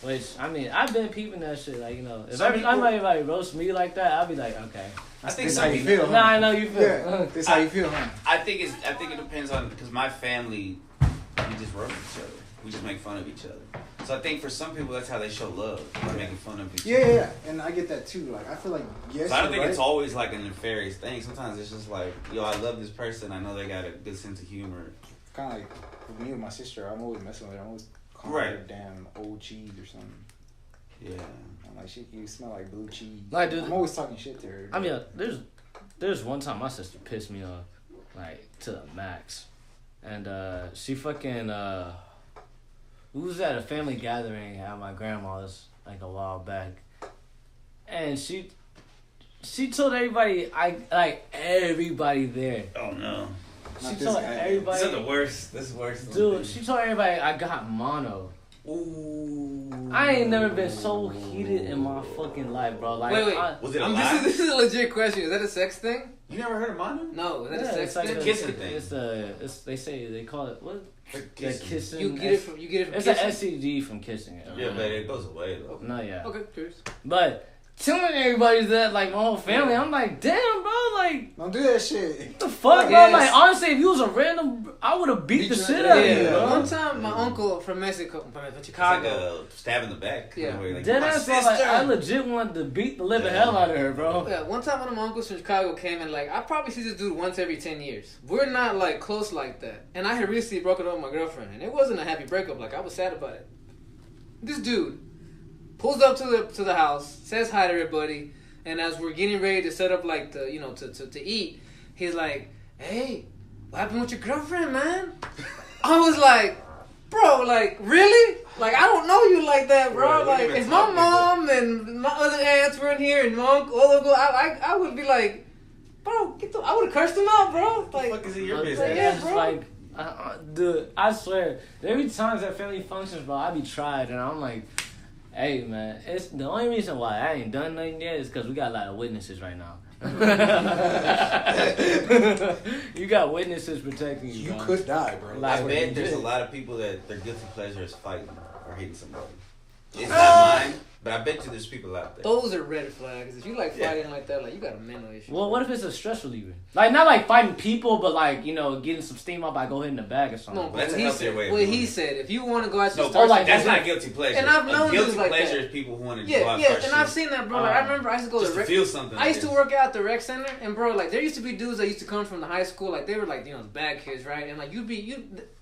Which, I mean, I've been peeping that shit. Like, you know, if Some people- anybody roast me like that, I'll be like, okay. I think This some how you people. feel, huh? Nah, I know you feel. Yeah, this how you feel, huh? I think it depends on because my family, we just roast each other. We just make fun of each other. So I think for some people that's how they show love by making fun of each other. Yeah, and I get that too. Like I feel like yes. So I don't you're think right. it's always like a nefarious thing. Sometimes it's just like, yo, I love this person. I know they got a good sense of humor. Kind of like with me and my sister. I'm always messing with her. I'm always calling her Right. damn old cheese or something. Yeah. I'm like, shit, you smell like blue cheese. Like, dude, I'm always talking shit to her. I mean, there's one time my sister pissed me off, like, to the max. And she fucking, we was at a family gathering at my grandma's, like, a while back. And she told everybody, everybody there. Oh no. She Not this told guy. everybody. This is the worst. This is worse. Dude, she told everybody I got mono. Ooh. I ain't never been so heated in my fucking life, bro. Like, Wait. Was it a This lie? is a legit question. Is that a sex thing? You never heard of mono? No, is that a yeah, sex it's like thing? a kissing thing. It's they call it what? Like The kissing. You get it from It's kissing? an STD from kissing. Yeah, but it goes away though. No, yeah. Okay, curious. But telling everybody that, like, my whole family, I'm like, damn, bro, like, Don't do that shit. what the fuck, bro? Yes. Like, honestly, if you was a random, I would have beat the Beat shit you- out of yeah. you, bro. One time, my uncle from Mexico, from It's Chicago. like a stab in the back. Yeah. Where you're like, Dead my ass, bro, like, sister. I legit wanted to beat the living Yeah. hell out of her, bro. Yeah, one time one of my uncles from Chicago came and like I probably see this dude once every 10 years. We're not like close like that. And I had recently broken up with my girlfriend and it wasn't a happy breakup, like I was sad about it. This dude pulls up to the house, says hi to everybody, and as we're getting ready to set up like the to eat, he's like, "Hey, what happened with your girlfriend, man?" I was like, "Bro, like really? Like I don't know you like that, bro. Right, what Like you been if my talking about? mom and my other aunts were in here and my uncle, I would be like, bro, I would have cursed him out, bro. What Like, the fuck is it your But business? yeah, it's bro. like, dude, I swear, there be times at family functions, bro, I be tried, and I'm like, hey, man, it's the only reason why I ain't done nothing yet is because we got a lot of witnesses right now. You got witnesses protecting you, You bro. could die, bro. Like, I what you bet there's a did. lot of people that their guilty pleasure is fighting or hating somebody. It's not mine, but I bet you there's people out there. those are red flags. If you like Yeah. fighting like that, like you got a mental issue. Well, what if it's a stress reliever? Like, not like fighting people, but like, you know, getting some steam up by go hit in the bag or something. No, But that's what a he healthier said. way of What doing he it. said. If you want to go out to No, start, like, that's is it- not guilty pleasure. And I've known a guilty dudes like pleasure that. is people who want to yeah, go out yeah, first and I've shit. seen that, bro. Like, I remember I used to go Just to to rec- feel something. I used to like work out at the rec center, and bro, like there used to be dudes that used to come from the high school, like they were like bad kids, right? And like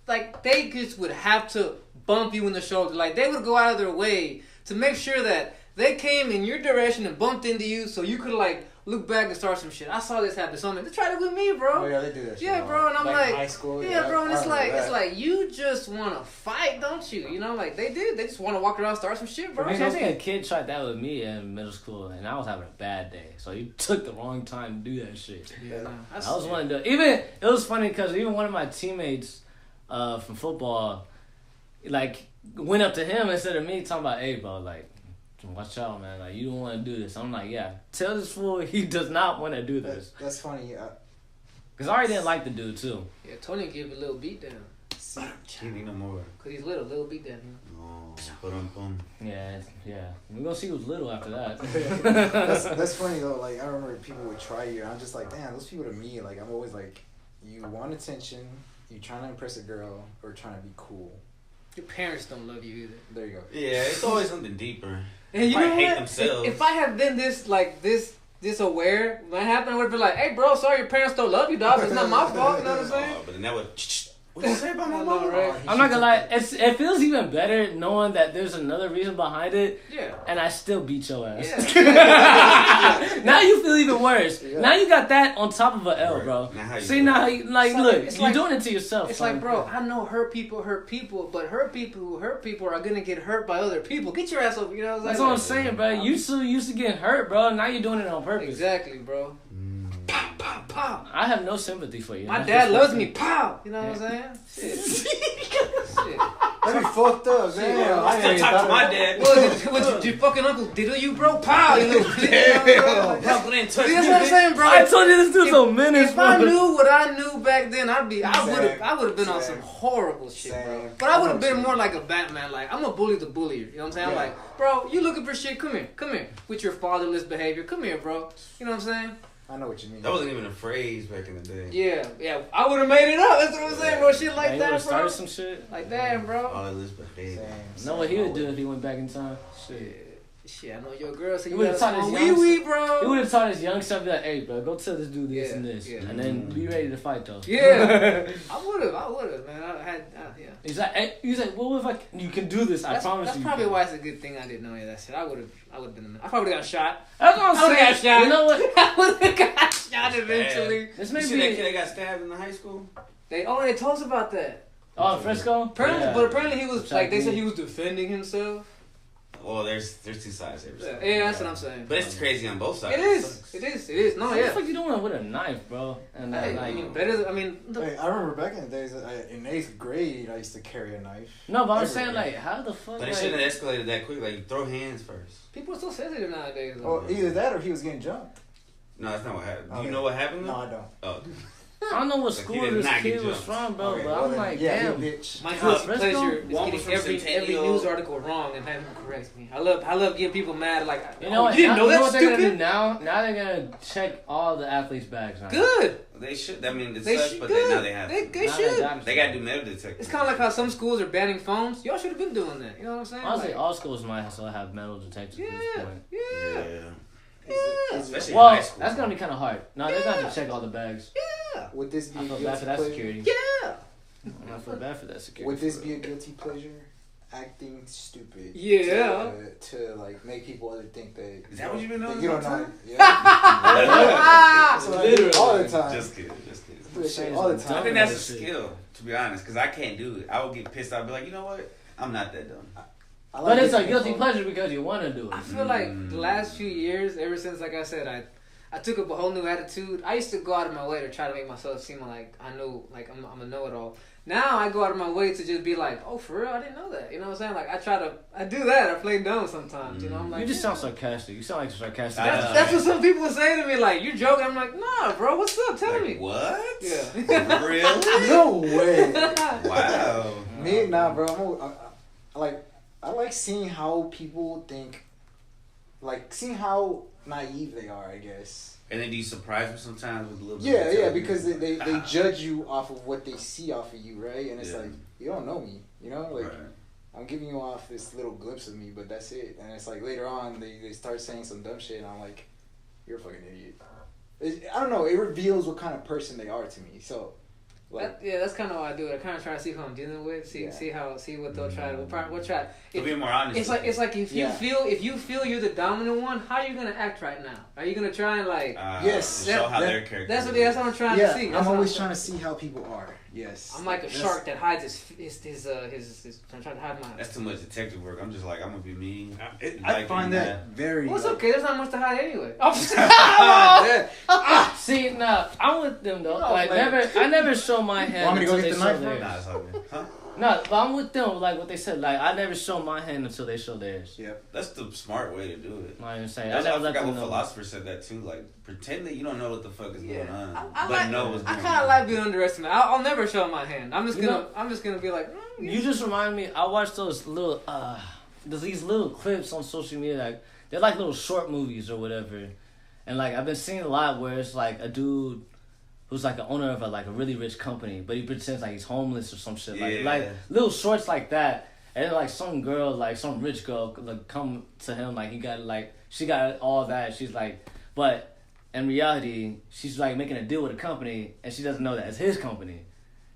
like they just would have to bump you in the shoulder, like they would go out of their way to make sure that they came in your direction and bumped into you, so you could like look back and start some shit. I saw this happen. So I'm like, they tried it with me, bro. Oh yeah, they do that. Shit Yeah, a bro, lot. and I'm like, high school. yeah, bro, and I it's like, remember that. you just want to fight, don't you? You know, like they do. They just want to walk around, start some shit, bro. I think a kid tried that with me in middle school, and I was having a bad day. So he took the wrong time to do that shit. Yeah, I was one of the it was funny because even one of my teammates from football, like, went up to him instead of me talking about, hey, bro, like, watch out, man. Like, you don't want to do this. I'm like, yeah, tell this fool he does not want to do this. That's funny. Because I already didn't like the dude, too. Yeah, Toney gave a little beat down. Can't need no more. Cause he's little beat that. Oh, boom. Yeah. We're gonna see who's little after that. That's funny though. Like I remember people would try you. I'm just like, damn, those people to me, like I'm always like, you want attention, you trying to impress a girl, or trying to be cool. Your parents don't love you either. There you go. Yeah, it's always something deeper. And you know hate what? themselves. If I had been this aware, when it happened, I would have been like, hey, bro, sorry your parents don't love you, dog. It's not my fault. You know what I'm saying? But then that would. What you say about my mom? Right? I'm not gonna lie, it feels even better knowing that there's another reason behind it. Yeah. And I still beat your ass. Yeah. Now you feel even worse. Yeah. Now you got that on top of an L, Right. bro. Now how you See, feel? now how you, like, It's look, like- it's you're like- doing it to yourself. It's son. like, bro, I know hurt people, but hurt people are gonna get hurt by other people. Get your ass over, you know what I'm That's saying? what I'm saying, bro. You so used to getting hurt, bro. Now you're doing it on purpose. Exactly, bro. Pow, pow, pow. I have no sympathy for you. My That's dad just loves fucking- me, pow. You know what I'm saying? Shit. That'd be fucked up, man. Yeah, I still talk to my dad. What, your fucking uncle diddle you, bro? Pow, you little bitch. You know what I'm saying? Bro, didn't touch See, me, that's what I'm bitch. saying, bro. I told you this dude's a menace, If bro. I knew what I knew back then, I would have been on Same. some horrible shit, bro. Same. But I would have been more like a Batman. Like I'm a bully the bullier. You know what I'm saying? I'm Yeah. like, bro, you looking for shit? Come here, with your fatherless behavior. Come here, bro. You know what I'm saying? I know what you mean. That wasn't even a phrase back in the day. Yeah. I would have made it up. That's what I'm saying, bro. Shit like Man, you that, would've bro. started some shit. Like that, bro. All of this behavior. Know what he would do if he went back in time? Shit. Shit, I know your girl. So You you would've got taught some his wee young- wee, He bro. would have taught his young self, be like, hey, bro, go tell this dude this Yeah, and this. yeah. And then be ready to fight, though. Yeah, I would have, man. Yeah. He's like, well, if you can do this, I promise That's you. probably why it's a good thing I didn't know any of that shit. I would have been. I probably got shot. That's what I I'm would've saying. got shot. You know what? I would have got shot eventually. This You may see that be... kid that got stabbed in the high school? They told us about that. Oh, Fresco? Apparently, Yeah. but apparently he was like they said Exactly. he was defending himself. Well, there's two sides to every story. Yeah, that's what I'm saying. But it's crazy on both sides. It is. No, What the yeah. fuck you doing with a knife, bro? And Hey, like, I mean, better. I mean, Hey, I remember back in the days, in 8th grade, I used to carry a knife. no, but I'm everywhere. saying like, how the fuck? But it Like, shouldn't have escalated that quick. Like, throw hands first. people are so sensitive nowadays. Though. Or either that or he was getting jumped. No, that's not what happened. Do Okay. you know what happened? No, though? I don't. Oh, I don't know what Like, he school did this not get kid was jumped. from, bro, Okay, but well I'm then, like, yeah, damn. you bitch. My Uh, first Fresco? pleasure is One getting was from every Centennial. news article wrong and having them correct me. I love getting people mad. Like, You know what? You didn't know that, what they're gonna do stupid? now? Now they're gonna check all the athletes' bags. Now. Good. they should. I mean, it They sucks, should. but Good. now they have They to. Now should. got They got to do metal detectors. It's kind of like how some schools are banning phones. Y'all should have been doing that. You know what I'm saying? Honestly, Like, all schools might still have metal detectors at this yeah, point. yeah. Especially Well, in high school. that's gonna be kind of hard. No, they're gonna have to check all the bags. Would this be I a feel bad guilty for that pleasure? security. Yeah. I feel bad for that security. Would this be a guilty pleasure? Acting stupid. Yeah. To like make people other think that. Is that what you've been doing You don't this know. whole time? Yeah. Ah! That's what I do all the time. Just kidding. Do that shit all the I time. think that's a Shit. skill, to be honest, because I can't do it. I would get pissed. I'd be like, you know what? I'm not that dumb. I like But it's a getting guilty phone. pleasure because you want to do it. I feel like the last few years, ever since, like I said, I took up a whole new attitude. I used to go out of my way to try to make myself seem like I knew, like I'm a know-it-all. Now I go out of my way to just be like, oh, for real, I didn't know that. You know what I'm saying? Like I do that. I play dumb sometimes. You know, I'm like, You just yeah. sound sarcastic. You sound like a sarcastic. That's what some people say to me. Like, you joking? I'm like, nah, bro. What's up? Tell Like, me. what? Yeah. Really? No way. Wow. Me, nah, bro. I like seeing how people think, like seeing how naive they are. I guess. And then do you surprise them sometimes with a little bit Yeah, of yeah, intelligence? because they judge you off of what they see off of you, right? And it's Yeah. like you don't know me, you know, like. Right. I'm giving you off this little glimpse of me, but that's it. And it's like later on, they start saying some dumb shit, and I'm like, you're a fucking idiot. I don't know. It reveals what kind of person they are to me. So, like, That's kind of how I do it. I kind of try to see who I'm dealing with, see what they'll try. We'll try. To be more honest. It's like if you Yeah. feel you're the dominant one, how are you gonna act right now? Are you gonna try and like? Yes. Show how their character. That's what I'm trying to see. That's I'm what always trying to see how people are. Yes. I'm like a shark that hides his. I'm trying to hide my. That's too much detective work. I'm just like, I'm gonna be me. I find that very. Well, it's okay. There's not much to hide anyway. See, nah, I'm with them though. No, like, man. I never show my hand. Want me to go until get they the show knife, bro? theirs. Nah, it's all good. Huh? No, but I'm with them. Like what they said. Like I never show my hand until they show theirs. Yep. That's the smart way to do it. I'm saying. That's I why never I let forgot them what know. philosopher said that too. Like pretend that you don't know what the fuck is going on, I but like, know what's I going kind of on. like being underestimated. I'll never show my hand. I'm just You gonna know- I'm just gonna be like. You just remind me. I watched those little there's these little clips on social media. Like they're like little short movies or whatever, and like I've been seeing a lot where it's like a dude who's like the owner of a really rich company, but he pretends like he's homeless or some shit. Like little shorts like that. And then like some girl, like some rich girl, like come to him like he got like she got all that. She's like, but in reality, she's like making a deal with a company, and she doesn't know that it's his company.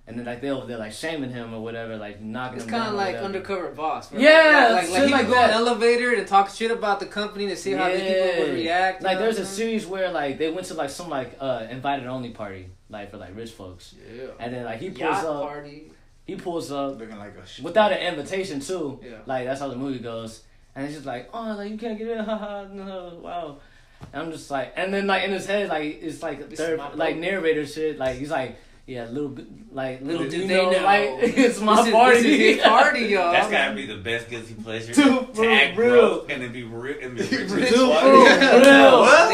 And then like they're like shaming him or whatever, like knocking It's him down. kind of like or whatever. Undercover Boss. Right? Yeah, like shit he like would go in that. an elevator and talk shit about the company to see how the people would react. Like you know there's what a I'm series where like they went to like some like invited only party like for like rich folks, saying? and then like he Yeah. pulls Yacht up, party. Looking like a shit. without an invitation too. Yeah. Like that's how the movie goes, and it's just like oh like you can't get in, haha, no, wow. And I'm just like, and then like in his head like it's like This third is my like boat. narrator shit like he's like yeah little bit like little Little do do they know like it's my This party. is his party, y'all. That's gotta be the best guilty pleasure. Dude, to act real. broke and then be real and be rich. Dude, as for fuck. real. What?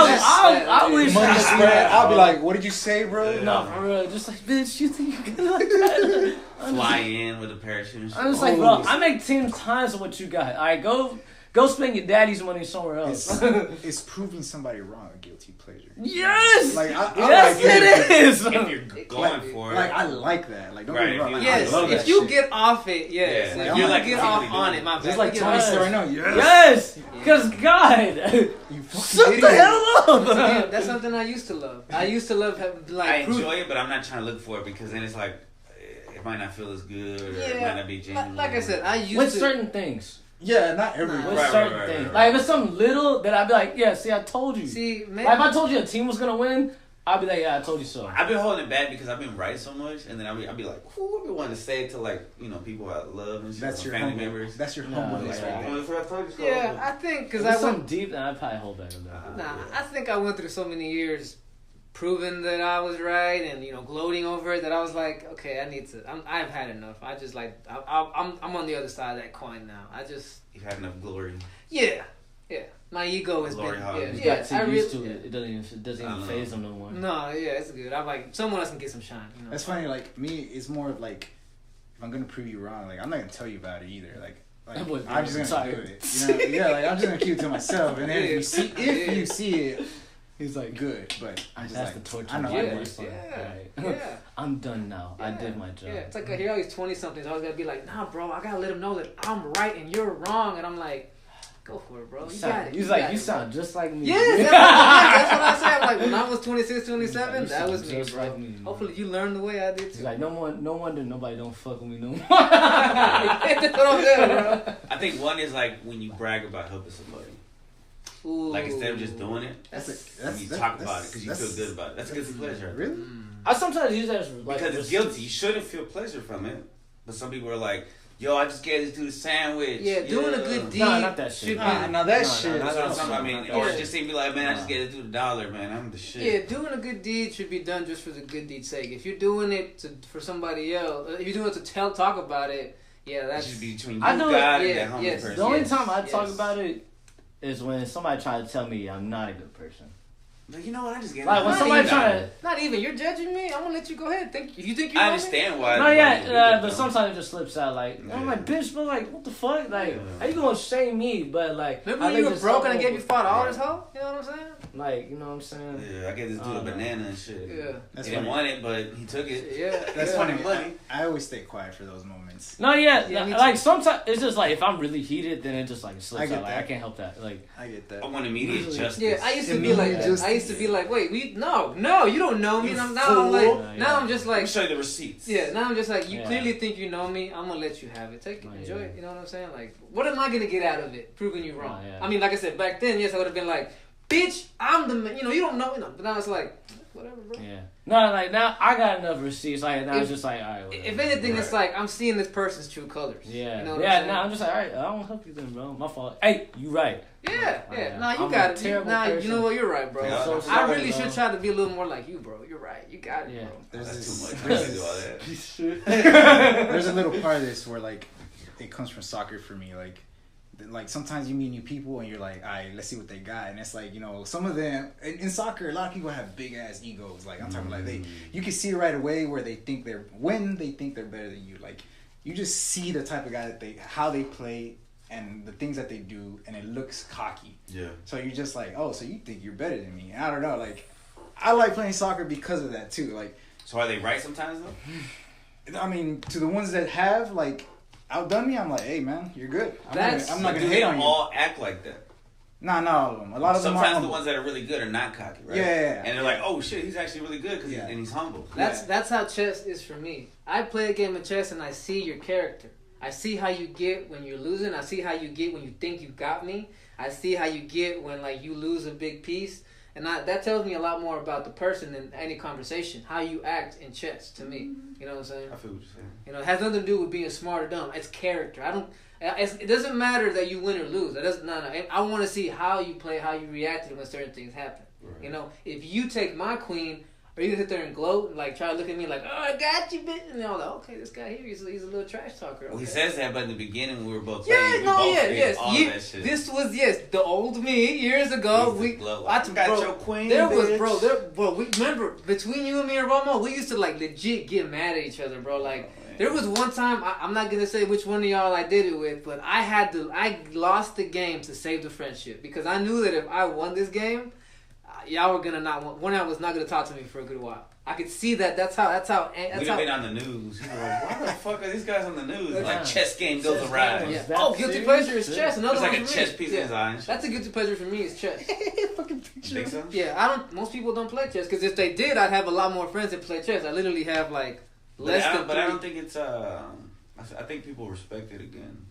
I wish Money I could spread. that. I'll be like, what did you say, bro? Yeah. No, for real. Just like, bitch, you think you can like that? Fly in with a parachute. I'm just like, bro, I make 10 times of what you got. All right, go spend your daddy's money somewhere else. It's proving somebody wrong a guilty pleasure. Yes! Like, I Yes, like it is! If you're going for it. Like, I like that. Like, don't get me Right, wrong. if Like, you- I Yes, love if that you shit. get off it, yes. Yeah, Like, like, you I'm like get off completely on doing it, my bad. Just like You Tony get said off- right now. Yes. Yes! Because, God, You fucking shut the idiot. hell up! Damn, that's something I used to love. I used to love having, like, I enjoy it, but I'm not trying to look for it because then it's like it might not feel as good or it might not be genuine. Like I said, I used With to. certain things. Yeah, not everyone. With Right, certain right, things. right. Like, if it's something little, then I'd be like, yeah, see, I told you. See, man. Like, if I told you a team was going to win, I'd be like, yeah, I told you so. I've been holding it back because I've been writing so much, and then I'll be like, who I've been wanting to say it to like people I love and shit, That's your family humble. members. That's your No, humbleness yeah. right there. I told you so. Yeah, I think If because it's I something went. deep, then I'd probably hold back on that. Nah, I think I went through so many years proving that I was right and gloating over it that I was like, okay, I need to. I've had enough. I just like I'm on the other side of that coin now. I just You've had enough glory. yeah. My ego has Glory been hog. yeah. You yeah got too I used really, to it. It doesn't even phase them no more. No, yeah, it's good. I'm like someone else can get some shine. That's funny. Like me, it's more of like if I'm gonna prove you wrong, like I'm not gonna tell you about it either. Like I wouldn't I'm just gonna be do it. Yeah, like I'm just gonna keep it to myself. And then Yeah. if you see it, He's like, good. But I'm just that's like, the torture. I know. Yeah, I Yeah, know. yeah. I'm done now. I Yeah. did my job. Yeah, it's like I hear all these 20-somethings. I was gonna be like, nah, bro, I gotta let them know that I'm right and you're wrong. And I'm like, go for it, bro. You got it. He's like, got you it, sound just like me. Yeah, that's what I said. Like when I was 26, 27, You that was sound me, just bro. like me, man. Hopefully you learned the way I did He's too. like, no wonder nobody don't fuck with me no more. That's what I'm saying, bro. I think one is like when you brag about helping somebody. Ooh. Like instead of just doing it, you talk about it because you feel good about it. That's guilty pleasure. Really? I sometimes use that as like Because it's guilty. You shouldn't feel pleasure from it. But some people are like, yo, I just gave this dude a sandwich. Yeah, doing a good deed. Nah, not that shit. should Nah, be- now that No, shit. That's what I'm no, talking about. I mean, no, or yeah. just even be like, man, I just gave this dude $1, man. I'm the shit. Yeah, doing a good deed should be done just for the good deed's sake. If you're doing it for somebody else, if you're doing it to talk about it, yeah, That that's should be between you, I know it- God, yeah, and that homeless yes. person. The only Yes, time I talk yes. about it is when somebody tries to tell me I'm not a good person. Like, you know what? I just gave Like when him somebody $1. try to. not even. You're judging me. I'm gonna let you go ahead. If you think you I know me, understand why. No, everybody would do yeah, that, but though. sometimes it just slips out. Like I'm Yeah. like, bitch, but like, what the fuck? Like, Yeah. how you gonna shame me? But like, remember I when think you were just broke and I some gave you people- $5, ho? You know what I'm saying? Like, you know what I'm saying? Yeah, I gave this dude a banana and shit. Yeah. That's He didn't funny. want it, but he took it. Yeah. That's yeah. funny. Money. I always stay quiet for those moments. No, yeah, Yeah, me like too. sometimes it's just like if I'm really heated, then it just like I slips get out. Like that. I can't help that. Like, I get that. I want immediate Usually- justice. Yeah, I used to be Immediate like that. justice. I used to be like, wait, no, you don't know me. You And now I'm like, fool. now I'm just Let me like, show you the receipts. yeah, now I'm just like, you Yeah. clearly think you know me. I'm gonna let you have it. Take it, Oh, enjoy yeah. it. You know what I'm saying? Like, what am I gonna get out of it? Proving you wrong. Oh, yeah. I mean, like I said back then, yes, I would have been like, bitch, I'm the man. You know, you don't know. But now it's like, whatever, bro. Yeah. No, like now I got enough receipts. Like now it's just like, all right. Whatever. If anything, it's like I'm seeing this person's true colors. Yeah. You know what yeah. I'm Now I'm just like, all right. I don't help you then, bro. My fault. Hey, you right. Yeah. Nah, you I'm got a it. terrible Nah, you person. know what? You're right, bro. Yeah, so I sorry, really bro. should try to be a little more like you, bro. You're right. You got it, Yeah. bro. That's too much. I can't do all that. There's a little part of this where like it comes from soccer for me. Like sometimes you meet new people and you're like, all right, let's see what they got. And it's like, you know, some of them in soccer, a lot of people have big ass egos. Like I'm talking like you can see right away where they think they're better than you. Like you just see the type of guy that how they play and the things that they do, and it looks cocky. Yeah. So you're just like, oh, so you think you're better than me? And I don't know. Like I like playing soccer because of that too. Like, so are they right sometimes though? I mean, to the ones that have like outdone me, I'm like, hey man, you're good. I'm not gonna do hate they on you. all act like that? Nah, not all of them. A lot of them are Sometimes the humble. ones that are really good are not cocky, right? Yeah. And they're like, oh shit, he's actually really good because Yeah. he's humble. That's how chess is for me. I play a game of chess and I see your character. I see how you get when you're losing. I see how you get when you think you got me. I see how you get when like you lose a big piece. And that tells me a lot more about the person than any conversation. How you act in chess to me. You know what I'm saying? I feel what you're saying. You know, it has nothing to do with being smart or dumb. It's character. It doesn't matter that you win or lose. It doesn't. No. I want to see how you play, how you reacted when certain things happen. Right. You know, if you take my queen, or you sit there and gloat and like try to look at me like, oh, I got you, bitch, and they're like, okay, this guy here, he's a little trash talker. Okay. Well, he says that, but in the beginning when we were both Yeah, playing, no, we both did yes. all that shit. This was the old me years ago. We used to gloat, I like, got your queen, There was, bitch. bro. We remember between you and me and Romo, we used to like legit get mad at each other, bro. Like there was one time I'm not gonna say which one of y'all I did it with, but I lost the game to save the friendship because I knew that if I won this game, y'all were gonna not want. One of y'all was not gonna talk to me for a good while. I could see that. That's how. We'd have been on the news. People were like, why the fuck are these guys on the news? Yeah. Like chess game goes Chess awry. game. Yeah. That Oh, guilty serious? pleasure is chess. Another It's like one a for chess me. piece in his eye. and shit. That's a guilty pleasure for me is chess. Fucking You think so? Yeah, I don't. Most people don't play chess because if they did, I'd have a lot more friends that play chess. I literally have like less than. But I don't three. think it's. I think people respect it again.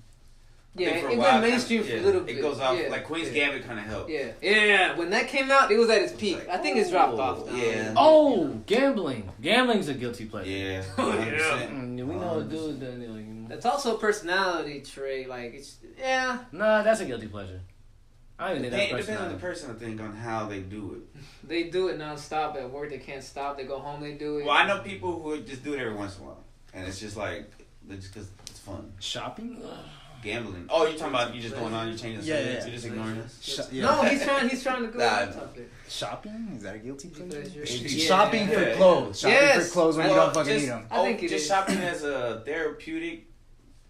I Yeah, think for a it while, went mainstream for a little bit. It goes off Yeah. like Queen's Yeah. Gambit kind of helped. Yeah. When that came out, it was at its peak. like, I think it's dropped off now. yeah. Oh, gambling. Gambling's a guilty pleasure. Yeah. Oh, 100%. We know a dude that, you know. That's also a personality trait. Like it's Nah, that's a guilty pleasure. I don't even think It that's depends on the personality. person, I think, on how they do it. they do it nonstop at work. They can't stop. They go home. They do it. Well, I know people who just do it every once in a while, and it's just like just because it's fun. shopping. Gambling. Oh, you're talking about you just going on, you changing the Yeah, subject, yeah. you're just ignoring us. No, he's trying to go Nah. on the topic. Shopping, is that a guilty pleasure? Yeah. Shopping for Yeah. clothes. Shopping Yes. for clothes when you don't fucking just, need them. I think it just is. shopping as a therapeutic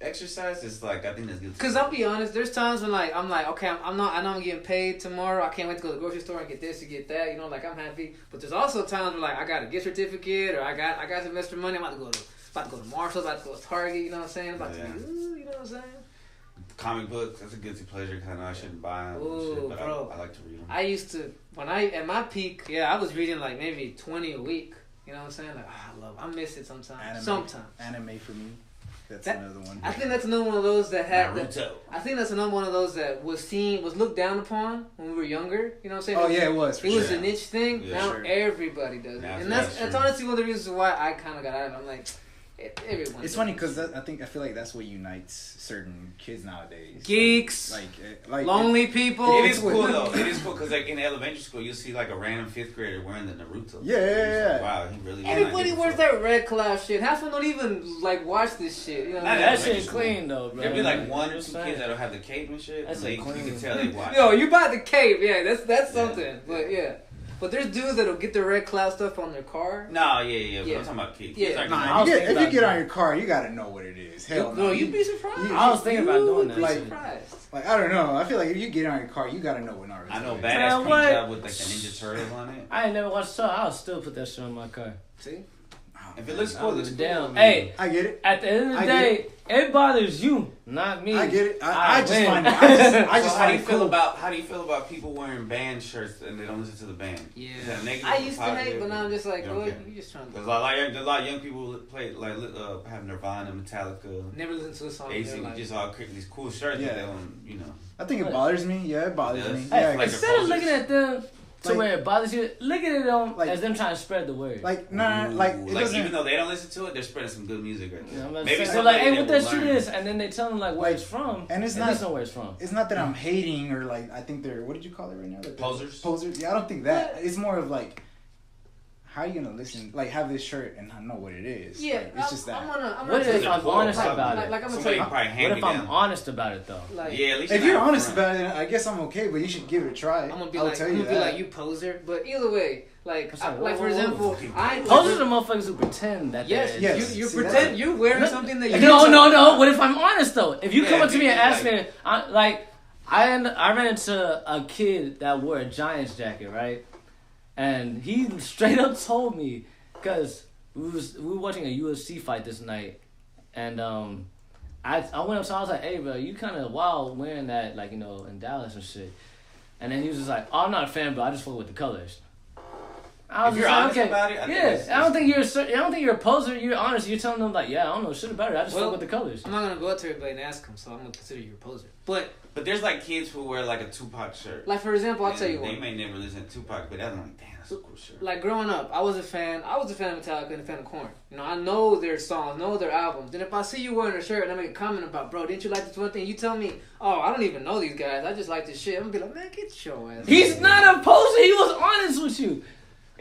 exercise is like I think that's guilty. Cause I'll be honest, there's times when like I'm like, okay, I know I'm getting paid tomorrow. I can't wait to go to the grocery store and get this and get that. You know, like I'm happy. But there's also times where like I got a gift certificate or I got some extra money. I'm about to go to Marshall's, about to go to Target. You know what I'm saying? About Yeah. to be, you know what I'm saying? Comic books, that's a guilty pleasure. Kind of I shouldn't buy them, and Ooh, shit, but bro. I like to read them. I used to at my peak, I was reading like maybe 20 a week. You know what I'm saying? Like I miss it sometimes. Anime. Sometimes. Anime for me. That's That- another one. I think that's another one of those that had. Naruto. I think that's another one of those that was looked down upon when we were younger. You know what I'm saying? Oh yeah, it was. For It was sure. a niche thing. Yeah, now sure. everybody does it, Now and it's that's mainstream. honestly one of the reasons why I kind of got out of it. I'm like, everyone. It's funny because I feel like that's what unites certain kids nowadays. Geeks, Like lonely people. It is It's cool what- though. It is cool because like in elementary school, you'll see like a random 5th grader wearing the Naruto. Yeah, And it's yeah. like, wow, he really. Everybody wears that red cloud shit. Half of them don't even like watch this shit. You know what Not I That mean? elementary shit school. clean though, bro. There'd be like You one know or what two I'm kids saying? that'll have the cape and shit. That's And they, a you clean. can tell they watch. Yo, you buy the cape, that's Yeah. something. But yeah, but there's dudes that'll get the red cloud stuff on their car. No, yeah. But Yeah. I'm talking about kids. Yeah. Kids aren't Nah, gonna- I was if thinking you about get on that. your car, you gotta know what it is. Hell no. No, you'd be surprised. I was thinking about doing that. You'd be Like- surprised. Like I don't know. I feel like if you get on your car, you gotta know what Naruto. I know is. badass Man, paint what? job with like the Ninja Turtles on it. I ain't never watched the show. I'll still put that shit on my car. See? If it looks cool, it looks cool. Damn. I mean, Hey, I get it. at the end of the I get day, it bothers you, not me. I get it. I just win. find it. I just how do find you it feel cool. how do you feel about people wearing band shirts and they don't listen to the band? Yeah. Is that negative I or used to positive? hate, but now I'm just like, You oh, don't care? you just trying There's to. a lot of young people that play like have Nirvana, Metallica, Never listen to a song. in AC, their life. just all these cool shirts, Yeah. but they don't, I think it bothers me. Yeah, it bothers Yes. me. Hey, Yeah, like it's- Instead of looking at them, to where it bothers you. Look at it Like- as them trying to spread the word. Like nah, like it like doesn't. even though they don't listen to it, they're spreading some good music right You know there. what I'm Maybe saying? So somebody like, hey, what that will shit learn. is, and then they tell them like where it's from, and it's at not- least know where it's from. It's not that I'm hating or like I think they're what did you call it right now? Like Posers? Posers. Yeah, I don't think that. It's more of like how are you gonna listen? Like have this shirt and not know what it is. Yeah, Like, it's just that. I'm gonna What tell if you, I'm honest Probably. about it? like I'm gonna tell Somebody you, probably What hand if me I'm down. honest about it though? like, Yeah, at least If you're not honest upfront. about it, I guess I'm okay. But you should give it a try. I'm gonna be I'll like, tell I'm you gonna be that. like you poser. But either way, like, I'm sorry, like for whoa, whoa, example, whoa. I Those are the motherfuckers who pretend that yes, they're. Yes. you See, pretend that's- you're wearing something that you No. What if I'm honest though? If you Yeah, come up to me and dude, ask me, I ran into a kid that wore a Giants jacket, right? And he straight up told me, cause we were watching a UFC fight this night, and I went up to him, I was like, hey bro, you kind of wild wearing that, like, you know, in Dallas and shit. And then he was just like, oh, I'm not a fan, but I just fuck with the colors. I was If you're just like, honest about it, I think yeah, it's- I don't think you're a poser. You're honest. You're telling them like, yeah, I don't know shit about it. I just fuck with the colors. I'm not gonna go up to everybody and ask them, so I'm gonna consider you a poser. But there's like kids who wear like a Tupac shirt. like for example, I'll And tell you they what. may never listen to Tupac, but I'm like, damn, that's a cool shirt. Like growing up, I was a fan of Metallica and a fan of Korn. You know, I know their songs, know their albums. Then if I see you wearing a shirt and I make a comment about, bro, didn't you like this one thing? You tell me, oh, I don't even know these guys. I just like this shit. I'm gonna be like, man, get your ass. He's not a poser. He was honest with you.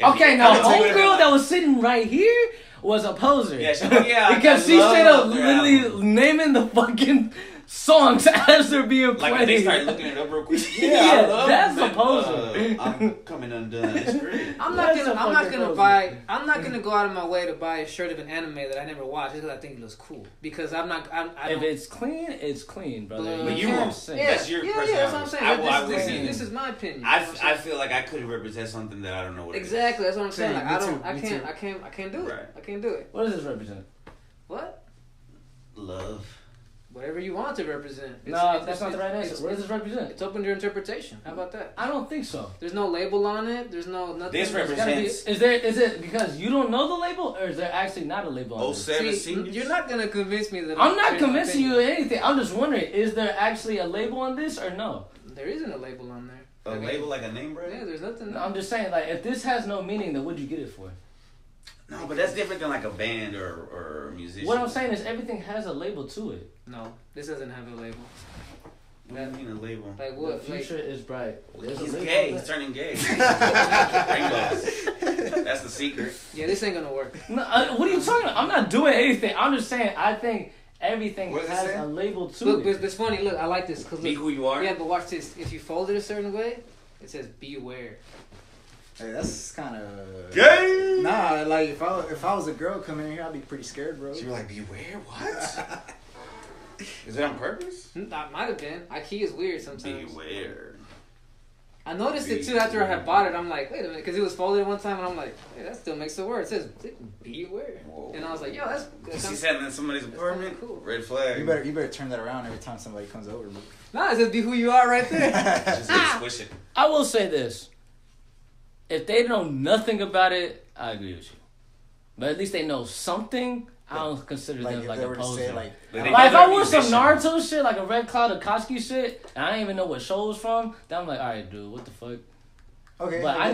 Okay, now homegirl that was sitting right here was a poser. Yeah, yeah. Because I she straight up love their literally albums. naming the fucking songs as they're being played. Like when they start looking it up real quick. Yeah, I love that's them. a poser. I'm coming undone. It's great. I'm not That's gonna. a I'm not fucking gonna poser. buy. I'm not gonna go out of my way to buy a shirt of an anime that I never watched just because I think it looks cool. Because I'm not. I If don't. it's clean, it's clean, brother. But you can't won't. say. Yeah, That's your yeah, personality. that's what I'm saying. I This wouldn't. this is my opinion. I You know what I'm saying? feel like I could represent something that I don't know what it is. Exactly. That's what I'm saying. Same, Like me I too, don't. I me can't. too. I can't do it. Right. I can't do it. What does this represent? What? Love. Whatever you want to represent. No, that's not the right answer. What does this represent? It's open to your interpretation. How about that? I don't think so. There's no label on it. There's no nothing. This It's gotta be, represents is it because you don't know the label, or is there actually not a label on it? 07 See, seniors. you're not gonna convince me that I'm not changing my convincing you opinion. of anything. I'm just wondering, is there actually a label on this or no? There isn't a label on there. A label like a name brand? Yeah, there's nothing. No, I'm just saying, like, if this has no meaning, then what'd you get it for? No, but that's different than like a band or a musician. What I'm saying is everything has a label to it. No, this doesn't have a label. What do you mean a label? Like The what? future Like, is bright. There's a He's label gay. on He's that. turning gay. Rainbows. That's the secret. yeah, this ain't gonna work. No, what are you talking about? I'm not doing anything. I'm just saying, I think everything What is it has saying? a label to Look, it. but it's funny. Look, I like this because Be who you are. Yeah, but watch this. If you fold it a certain way, it says "beware." Hey, that's kind of Gay. Nah, like if I was a girl coming in here, I'd be pretty scared, bro. So you're like, beware? What? Is it on purpose? That might have been. IKEA is weird sometimes. Beware. I noticed it too after I had bought it. I'm like, wait a minute, because it was folded one time, and I'm like, hey, that still makes the word. It says "beware," Whoa. and I was like, yo, that's You good. see something in somebody's apartment? cool. Red flag. You better turn that around every time somebody comes over, bro. Nah, it says "be who you are" right there. Just squish it. I will say this. If they know nothing about it, I agree with you. But at least they know something. I don't consider Like them if like they a were to poser. say like, But they Like if know I they're wore some musician. Naruto shit, like a Red Cloud Akatsuki shit, and I didn't even know what show was from, then I'm like, all right, dude, what the fuck? okay, But I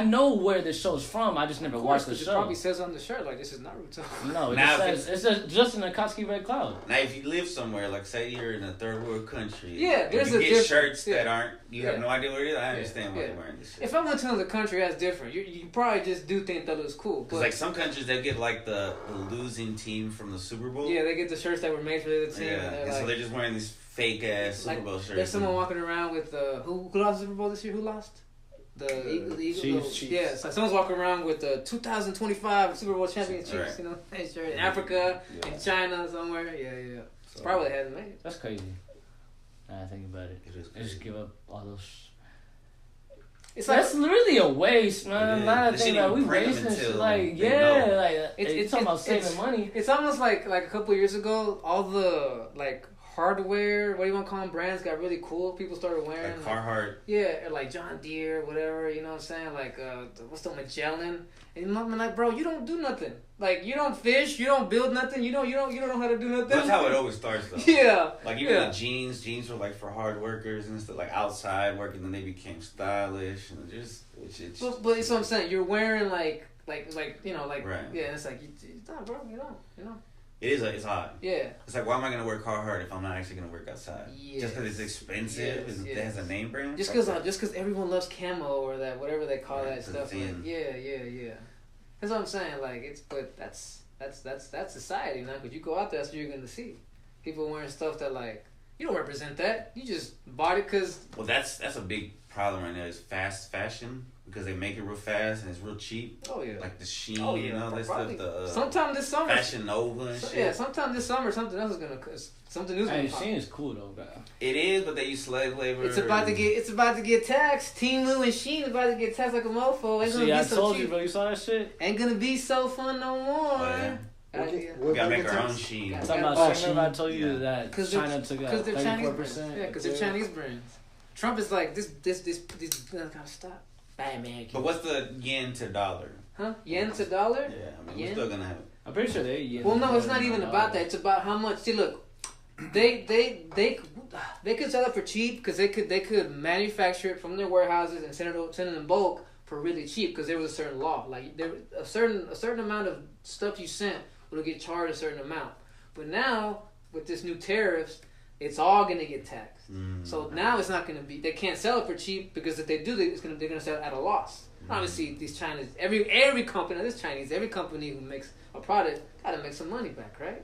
know where the show's from. I just never Of course, watched the 'cause it show. probably says on the shirt like this is Naruto. No, it Now, just says it's just an Akatsuki Red Cloud. Now, if you live somewhere, like say you're in a third world country, Yeah, if there's you a get difference. shirts that Yeah. aren't, you have Yeah. no idea what it is. I Yeah. understand why Yeah. you're wearing this shit. If I went to another country, that's different. You probably just do think that it was cool. Because But like some countries, they get like the losing team from the Super Bowl. yeah, they get the shirts that were made for the other team. Yeah, And they're and like, so they're just wearing these fake ass Super like, Bowl shirts. there's someone walking around with who lost the Super Bowl this year? Who lost? The Eagles. Chiefs. Yeah, so someone's walking around with the 2025 Super Bowl champion Chiefs. Right. You know, that shirt in Africa, Yeah. in China, somewhere. Yeah. So, Probably hasn't made it. That's crazy. Now I think about it. It is They just crazy. give up all those. It's like That's really a waste, man. It is. Now that I They think shouldn't about it, we even print them wasting shit. until Like, they yeah, know. like it's talking about saving money. It's almost like a couple years ago, all the like hardware, what do you want to call them, brands got really cool. People started wearing Like Carhartt. yeah, or like John Deere, whatever, you know what I'm saying? Like, what's the Magellan? And I'm like, bro, you don't do nothing. Like, you don't fish, you don't build nothing, you don't know how to do nothing. That's how it always starts, though. Yeah. Like, even the jeans were like for hard workers and stuff, like outside working, then they became stylish and just, But it's what I'm saying. You're wearing like you know, like, right. yeah, it's like, it's not, bro, you know. It's hard. Yeah. It's like, why am I gonna work Carhartt if I'm not actually gonna work outside? Yes. Just because it's expensive and it has a name brand. Just because everyone loves camo or that whatever they call that stuff. Like, yeah. That's what I'm saying. Like but that's society now. Because you go out there, that's what you're gonna see. People wearing stuff that like you don't represent that. You just bought it because. Well, that's a big problem right now. Is fast fashion. Because they make it real fast and it's real cheap. Oh yeah. Like the Shein and all that stuff. Sometime this summer. Fashion Nova and shit. Yeah, sometime this summer something else is gonna something new. Hey, Shein is cool though, bro. It is, but they use slave labor. It's about to get taxed. Temu and Shein about to get taxed like a mofo. It's gonna be I so told cheap. you, bro. You saw that shit? Ain't gonna be so fun no more. Oh, yeah. We gotta make our own Shein. I'm talking about Shein. Remember I told you that China took out 34%. Yeah, because they're Chinese brands. Trump is like this gotta stop. But what's the yen to dollar? Huh? Yen to dollar? Yeah, I mean, we're still gonna have it. I'm pretty sure they yen. Well, no, it's not even about that. It's about how much. See, look, they could sell it for cheap because they could manufacture it from their warehouses and send it in bulk for really cheap because there was a certain law. Like there a certain amount of stuff you sent will get charged a certain amount. But now with this new tariffs, it's all gonna get taxed. So now it's not gonna be. They can't sell it for cheap because if they do, they're gonna sell it at a loss. Obviously, these Chinese every company, this Chinese, every company who makes a product gotta make some money back, right?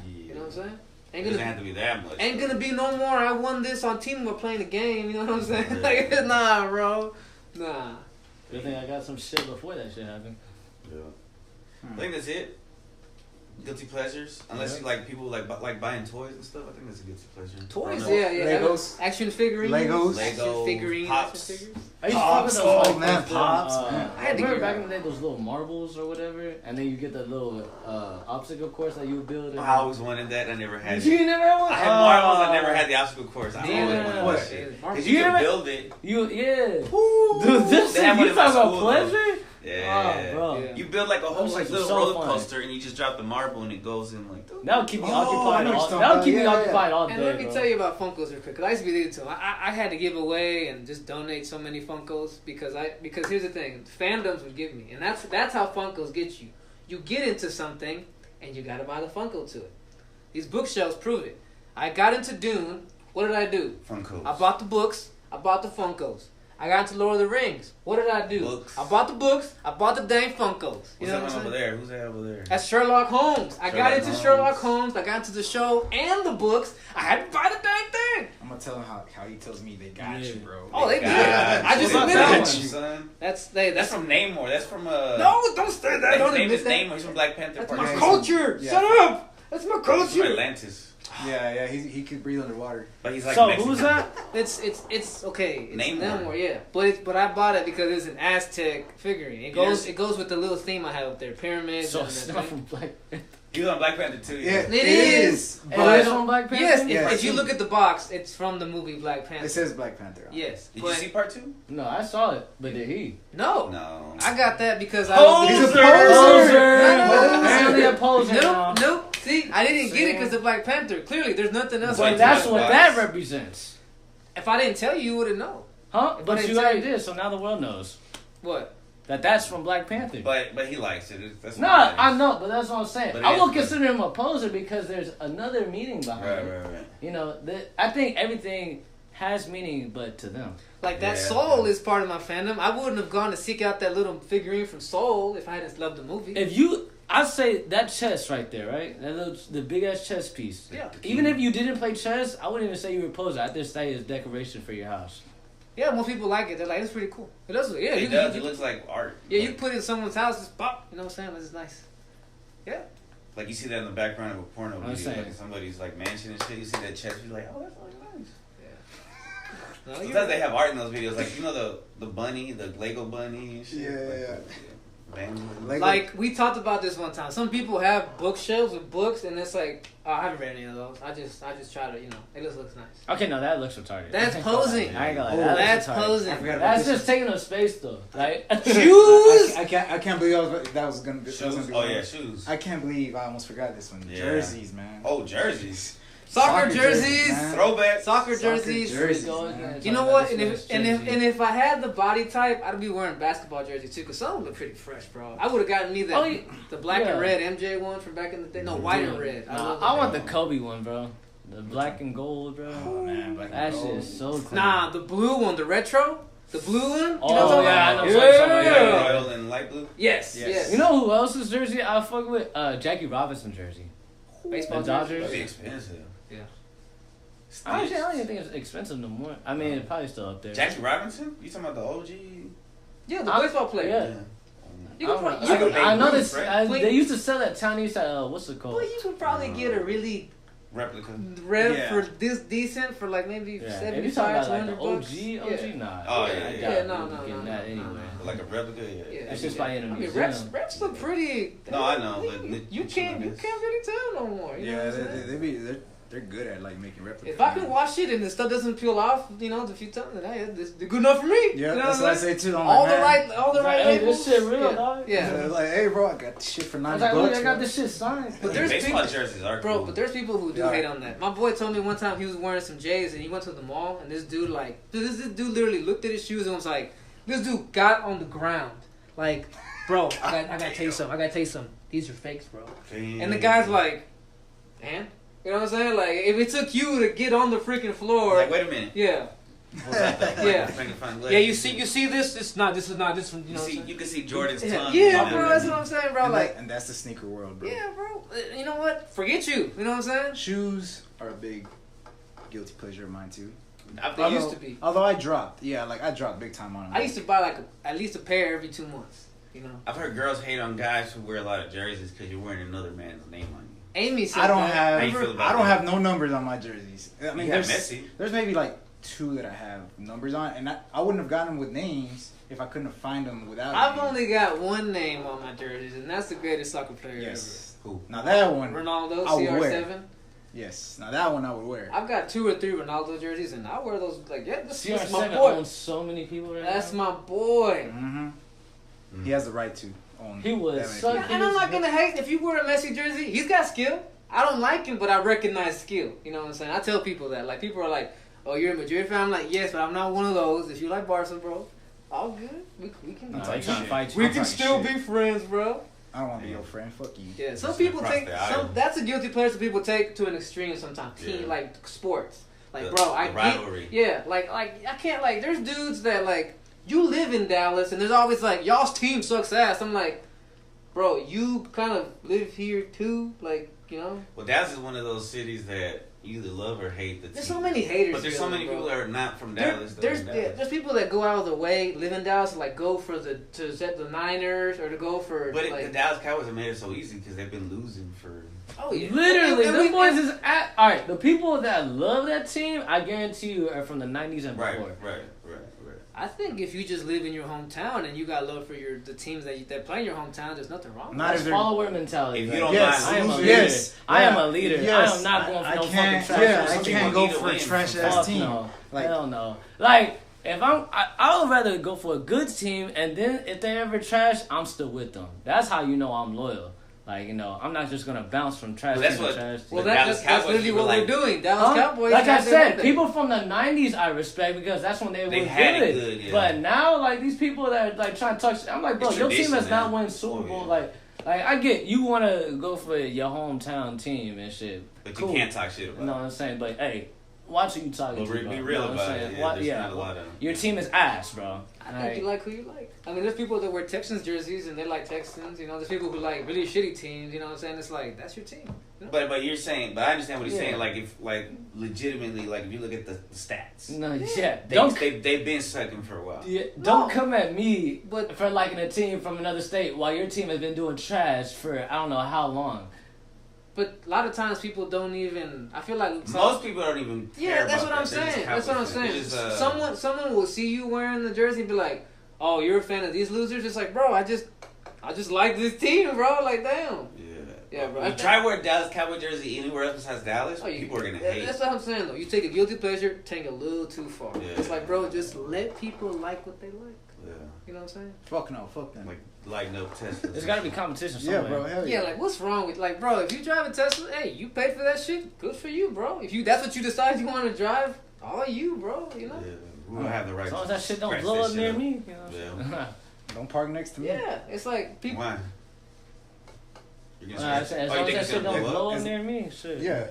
Yeah. You know what I'm saying? It doesn't have to be that much. Ain't gonna be no more. I won this on team. We're playing the game. You know what I'm saying? Like, nah, bro, nah. Good thing I got some shit before that shit happened. Yeah. I think that's it. Guilty pleasures, unless you like people like buying toys and stuff. I think that's a guilty pleasure. Toys, yeah. Legos, action figurines, Legos, action figurines, Pops. action figures. I used to Pops, fuck with those, oh man, Pops, man. I had to remember get back in the day those little marbles or whatever, and then you get the little obstacle course that you would build. I always wanted that. I never had it. You never had one? I had marbles. I never had the obstacle course. I Yeah. always wanted What? that shit. Because You you could never- build it. Yeah. Woo. Dude, this They shit, have one you in my talk about school, pleasure? Yeah. Oh, bro. Yeah. You build like a whole Those like shits little are so roller fun. coaster, and you just drop the marble, and it goes in like. That would keep me Oh, occupied I know what all. you're That would keep talking me about. occupied all day. And let me bro. tell you about Funkos real quick, because I used to be addicted to them. I had to give away and just donate so many Funkos because here's the thing, fandoms would give me, and that's how Funkos get you. You get into something, and you gotta buy the Funko to it. These bookshelves prove it. I got into Dune. What did I do? Funkos. I bought the books. I bought the Funkos. I got into Lord of the Rings. What did I do? Books. I bought the books. I bought the dang Funkos. You What's know that what one I'm over saying? there? Who's that over there? That's Sherlock Holmes. I got Sherlock into Holmes. Sherlock Holmes. I got into the show and the books. I had to buy the dang thing. I'm gonna tell him how he tells me they got you, bro. Oh, they did. God. I just What's admitted that it. one, son? That's That's from Namor. That's from No, don't say that. His Don't name admit is that. Namor. He's from Black Panther. That's Part my Yeah, two. culture. yeah. Shut up. That's my He's from culture. Atlantis, Yeah, he could breathe underwater. but he's like So Mexican. who's that? It's okay. It's Namor. Namor, yeah. But I bought it because it's an Aztec figurine. It goes with the little theme I have up there, pyramids. So and it's the not thing. from Black. He was on Black Panther too. Yeah, It is. It But is from Black Panther. Yes, Yes. if you look at the box, it's from the movie Black Panther. it says Black Panther. On it. Yes. Did but you see part 2? No, I saw it, but did he? No. No. I got that because I Poser! was He's a poser! No. Apparently a poser now. Nope. See, I didn't get it because of Black Panther. Clearly, there's nothing else. But But that's Black what Box. that represents. If I didn't tell you, you wouldn't know. Huh? If I But didn't you tell already you- did, so now the world knows. What? That's from Black Panther. But he likes it. That's No, what I know, but that's what I'm saying. But it I is won't good. consider him a poser because there's another meaning behind Right, it. right. You know, I think everything has meaning, but to them. Like that Yeah. Soul is part of my fandom. I wouldn't have gone to seek out that little figurine from Soul if I hadn't loved the movie. If you, I'd say that chest right there, right? That little, the big ass chess piece. Yeah. Even if you didn't play chess, I wouldn't even say you were a poser. I'd just say it's decoration for your house. Yeah, most people like it. They're like, it's pretty cool. It does look, yeah. It You, does. you, It looks like art. yeah, Like, you put it in someone's house, just pop. You know what I'm saying? It's nice. like you see that in the background of a porno I'm video, saying. like somebody's like mansion and shit. You see that chest, you're like, oh, that's really nice. No, Sometimes they have art in those videos, like you know the bunny, the Lego bunny and shit. Yeah, like, yeah. Like we talked about this one time. Some people have bookshelves with books, and it's like, oh, I haven't read any of those. I just try to, it just looks nice. Okay, no, that looks retarded. That's posing. I ain't gonna lie. That's posing. That's just taking up space though. Like shoes. I can't believe that was gonna be. Shoes. Shoes. I can't believe I almost forgot this one. Yeah. Jerseys, man. Oh, jerseys. Soccer jerseys, throwback. Soccer jerseys. Man. You know what? And if I had the body type, I'd be wearing basketball jerseys too. Cause some of them look pretty fresh, bro. I would have gotten me the black and red MJ one from back in the day. No, white and red. I want the Kobe one, bro. The black and gold, bro. Oh man, that shit is so cool. Nah, the blue one, the retro. The blue one? Oh, yeah, I know. Yeah. Royal and light blue? Yes. You know who else's jersey I fuck with? Jackie Robinson jersey. Baseball Dodgers. That'd be expensive. Yeah. Actually, I don't even think it's expensive no more. I mean, it's probably still up there. Jackie Robinson? You talking about the OG? Yeah, the baseball player. Yeah. You could I noticed they used to sell that Chinese, what's it called? Well, you could probably get a really replica for this decent for like maybe 75 to $100 bucks. OG, nah. Oh yeah, no. That anyway. Like a replica, yeah. It's just by in a museum. Reps look pretty. No, I know, but you can't really tell no more. You know what they're good at like making replicas. If I can wash it and the stuff doesn't peel off, the few times, then hey, they're good enough for me. Yeah, that's what I say too. All the right labels. This shit real, dog. Yeah. Like, hey, bro, I got this shit for $90. I got this shit signed. But there's baseball jerseys are cool. Bro, but there's people who do hate on that. My boy told me one time he was wearing some J's and he went to the mall and this dude literally looked at his shoes and was like, this dude got on the ground. Like, bro, I gotta tell you something. These are fakes, bro. And the guy's like, man. You know what I'm saying? Like, if it took you to get on the freaking floor. Like, wait a minute. Yeah. What's that though? Yeah, you see this? This is not this one. You can see Jordan's tongue. Yeah, bro, that's what I'm saying, bro. And that's the sneaker world, bro. Yeah, bro. You know what? Forget you. You know what I'm saying? Shoes are a big guilty pleasure of mine too. They used to be. Although I dropped big time on them. I used to buy like at least a pair every 2 months. I've heard girls hate on guys who wear a lot of jerseys because you're wearing another man's name on you. Amy said I don't that. have no numbers on my jerseys. I mean, there's maybe like 2 that I have numbers on, and I wouldn't have gotten them with names if I couldn't have find them without. I've only got one name on my jerseys, and that's the greatest soccer player ever. Who? Now that one, Ronaldo, CR7. Yes, now that one I would wear. I've got 2 or 3 Ronaldo jerseys, and I wear those like this is my CR7 boy. owns so many people right That's now. my boy. Mm-hmm. He has the right to own. He was and I'm not gonna hate if you wear a Messi jersey. He's got skill. I don't like him, but I recognize skill. You know what I'm saying? I tell people that. Like, people are like, oh, you're a Madrid fan? I'm like, yes, but I'm not one of those. If you like Barca, bro, all good. We can still be friends, bro. I don't want to be your friend. Fuck you. Yeah, some people take... that's a guilty pleasure people take to an extreme sometimes. Team, like, sports. Like, bro, I get... rivalry. Yeah, like, I can't, like, there's dudes that, like, you live in Dallas, and there's always, like, y'all's team sucks ass. I'm like, bro, you kind of live here, too? Like... Well, Dallas is one of those cities that you either love or hate the team. There's so many haters. But there's so many people that are not from Dallas. There's people that go out of the way, live in Dallas, to like go for to set the Niners or to go for. But like, the Dallas Cowboys have made it so easy because they've been losing for. Oh yeah, literally, the boys is at. All right, the people that love that team, I guarantee you, are from the '90s and before. Right. I think if you just live in your hometown and you got love for the teams that play in your hometown, there's nothing wrong. That's follower mentality. If you don't mind, I am a leader. Yes. I am a leader. Yes. I am not going for no fucking trash. Yeah, I can't go for a trash ass team. No. Like, hell no. Like, if I would rather go for a good team, and then if they ever trash, I'm still with them. That's how you know I'm loyal. Like, I'm not just gonna bounce from trash team to trash team. Well, that's literally what we're doing. Dallas Cowboys. Like I said, people from the '90s I respect because that's when they were good. Yeah. But now, like these people that are like trying to touch, I'm like, bro, your team has not won Super Bowl. Like I get you want to go for your hometown team and shit, but you can't talk shit about. You know what I'm saying? But hey, watch who you talking to. Be real about it. Yeah, not a lot of your team is ass, bro. I think you like who you like. I mean, there's people that wear Texans jerseys and they like Texans. There's people who like really shitty teams. You know what I'm saying? It's like that's your team. But you're saying, I understand what he's saying. Like if legitimately, like if you look at the stats, they've been sucking for a while. Yeah, don't come at me for liking a team from another state while your team has been doing trash for I don't know how long. But a lot of times people don't even. I feel like most people don't even. Yeah, that's what I'm saying. That's what I'm saying. Someone will see you wearing the jersey and be like, "Oh, you're a fan of these losers." It's like, bro, I just like this team, bro. Like, damn. Yeah, bro. You try to wear a Dallas Cowboy jersey anywhere else besides Dallas, Oh, people are gonna hate. That's what I'm saying, though. You take a guilty pleasure, take it a little too far. Yeah. It's like, bro, just let people like what they like. Yeah. You know what I'm saying? Fuck no, fuck them. Like lighting up Tesla. There's got to be competition Yeah, somewhere. bro, hell Yeah, yeah. like, what's wrong with, like, bro, if you drive a Tesla, hey, you paid for that shit, good for you, bro. If that's what you decide you want to drive, all you, bro, you know? Yeah, we don't have the right. As long as that shit don't scratch blow that up shit near up. me, you know. Yeah. Don't park next to me. Yeah, it's like, people... Why? You're As gonna long as that it's shit gonna don't blow blow up? up near me, shit. Yeah,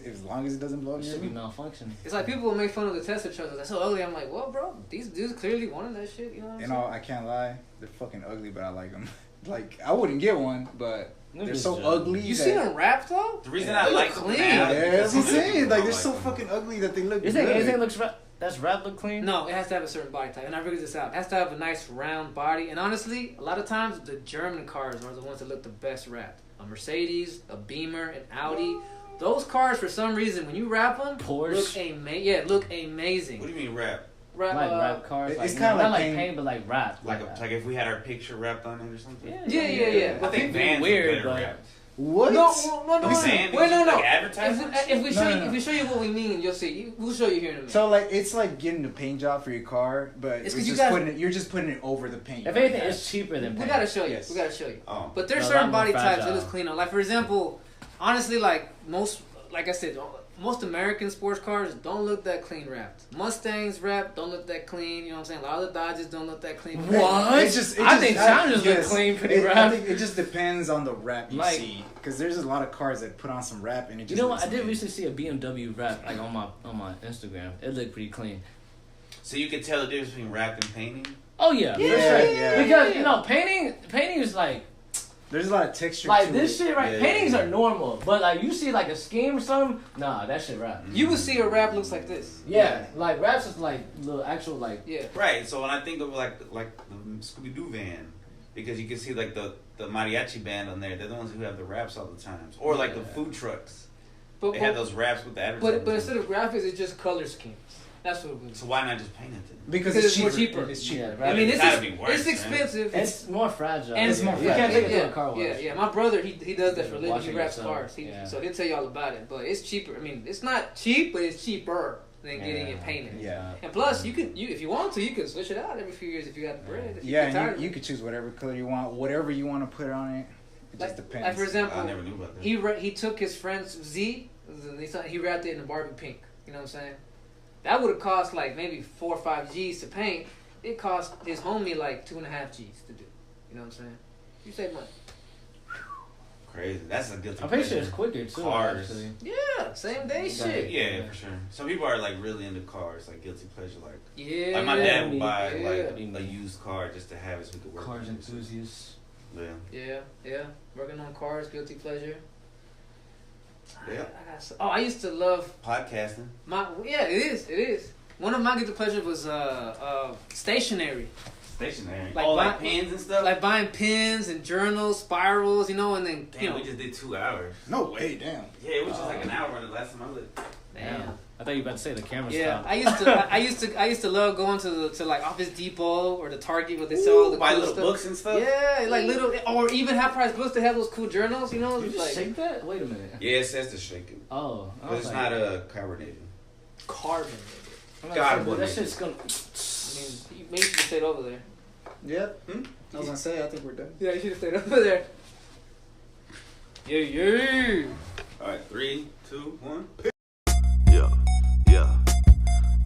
as long as it doesn't blow It near should be me. malfunctioning. It's like people will make fun of the Tesla trucks. They're so ugly. I'm like, well, bro, these dudes clearly wanted that shit. You know what I'm You saying? know, I can't lie. They're fucking ugly, but I like them. Like, I wouldn't get one, but they're so ugly. You that, see them wrap though? The reason They I look like clean. them now Yeah, is that's what I'm because saying. Like, they're I so them. fucking ugly that they look You think good. anything looks that's rap look clean? No, it has to have a certain body type, and I figured this out. It has to have a nice round body, and honestly, a lot of times the German cars are the ones that look the best wrapped. A Mercedes, a Beamer, an Audi. Those cars, for some reason, when you wrap them, Porsche. look amazing. What do you mean rap? Rap cars. it's Like, kinda not like like paint, but like rap. Like if we had our picture wrapped on it or something? Yeah. I think Vans weird, are better but- wrapped. What? No. I'm saying, Wait, no. Like advertisements? If we No, show no, you, no. if we show you what we mean, you'll see. We'll show you here in a minute. So like it's like getting a paint job for your car, but It's it's 'cause you just guys- putting it. You're just putting it over the paint. If anything, it's cheaper than we paint. gotta show you. Yes. We gotta show you. Oh. But there's A certain lot more body types that fragile. looks cleaner. Like for example, honestly, like I said, most American sports cars don't look that clean wrapped. Mustangs wrapped don't look that clean. You know what I'm saying? A lot of the Dodges don't look that clean. What? I think Challengers look clean, pretty I wrapped. think it just depends on the wrap you Like- see, because there's a lot of cars that put on some wrap and it just. You know what? looks I did amazing. recently see a BMW wrap like on my Instagram. It looked pretty clean. So you can tell the difference between rap and painting? Oh yeah, for Yeah, sure. yeah. Because you know, painting is like There's a lot of texture. like to this it. shit, right? Yeah, Paintings yeah. are normal, but like you see like a scheme or something, nah, that shit rap. You will see a wrap looks like this. Yeah, like raps is like little actual like. Yeah. Right, so when I think of like the Scooby-Doo van, because you can see like the mariachi band on there, they're the ones who have the raps all the times. Or like the Yeah. food trucks. But They have those raps with the advertisements. but instead of graphics, it's just color schemes. That's what it was. So why not just paint it then? because Because it's it's more cheaper. cheaper. It's cheaper. Yeah, I right. mean, It's gotta be worse, it's expensive. It's more fragile. And it's more You can't fragile. take it to a car wash. Yeah. My brother, he does that for a living. Washing He wraps yourself. cars. Yeah. So he'll tell you all about it. But it's cheaper. I mean, it's not cheap, but it's cheaper than getting it painted. Yeah. And plus, you if you want to, you can switch it out every few years if you got the bread. If you get tired Yeah, of and you it. could choose whatever color you want, whatever you want to put on it. It just Like depends. for example, I never knew about that. he took his friend's Z. He wrapped it in a Barbie pink. You know what I'm saying? That would have cost like maybe 4 or 5 G's to paint. It cost his homie like 2.5 G's to do. You know what I'm saying? You save money. Crazy. That's a guilty I'm pretty sure pleasure. it's quicker too. Cars. Actually. Yeah, same day You got shit. it. Yeah, for sure. Some people are like really into cars, like guilty pleasure. Like Yeah. my dad would buy Yeah. like a used car just to have it so we could work. Cars on it. enthusiasts. Yeah. Yeah. Working on cars, guilty pleasure. Yeah. I used to love Podcasting. it is. One of my guilty pleasures was stationery. Stationary. Like Like buy- pens and stuff. Like buying pens and journals, spirals, and then Damn, we just did 2 hours. No way, damn. Yeah, it was just like an hour the last time I looked. Damn. I thought you were about to say the camera Yeah, stopped. I used to love going to like Office Depot or the Target where they sell all the Buy cool little stuff. books and stuff. Yeah, like little or even half price books that have those cool journals. You just like shake that? Wait a minute. Yeah, it says to shake it, Oh, I but was it's like, not a carbonated. carbon. I'm not God, sure, what that is shit's gonna. I mean, maybe you should have stayed over there. Yep. Hmm? I was gonna say, I think we're done. Yeah, you should have stayed over there. Yeah. All right, 3, 2, 1. Yeah.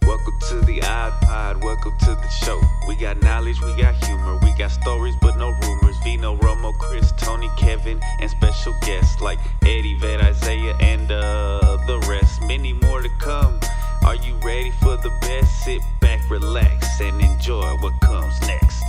Welcome to the iPod, welcome to the show. We got knowledge, we got humor, we got stories but no rumors. Vino, Romo, Chris, Toney, Kevin, and special guests like Eddie, Vet, Isaiah, and the rest. Many more to come. Are you ready for the best? Sit back, relax, and enjoy what comes next.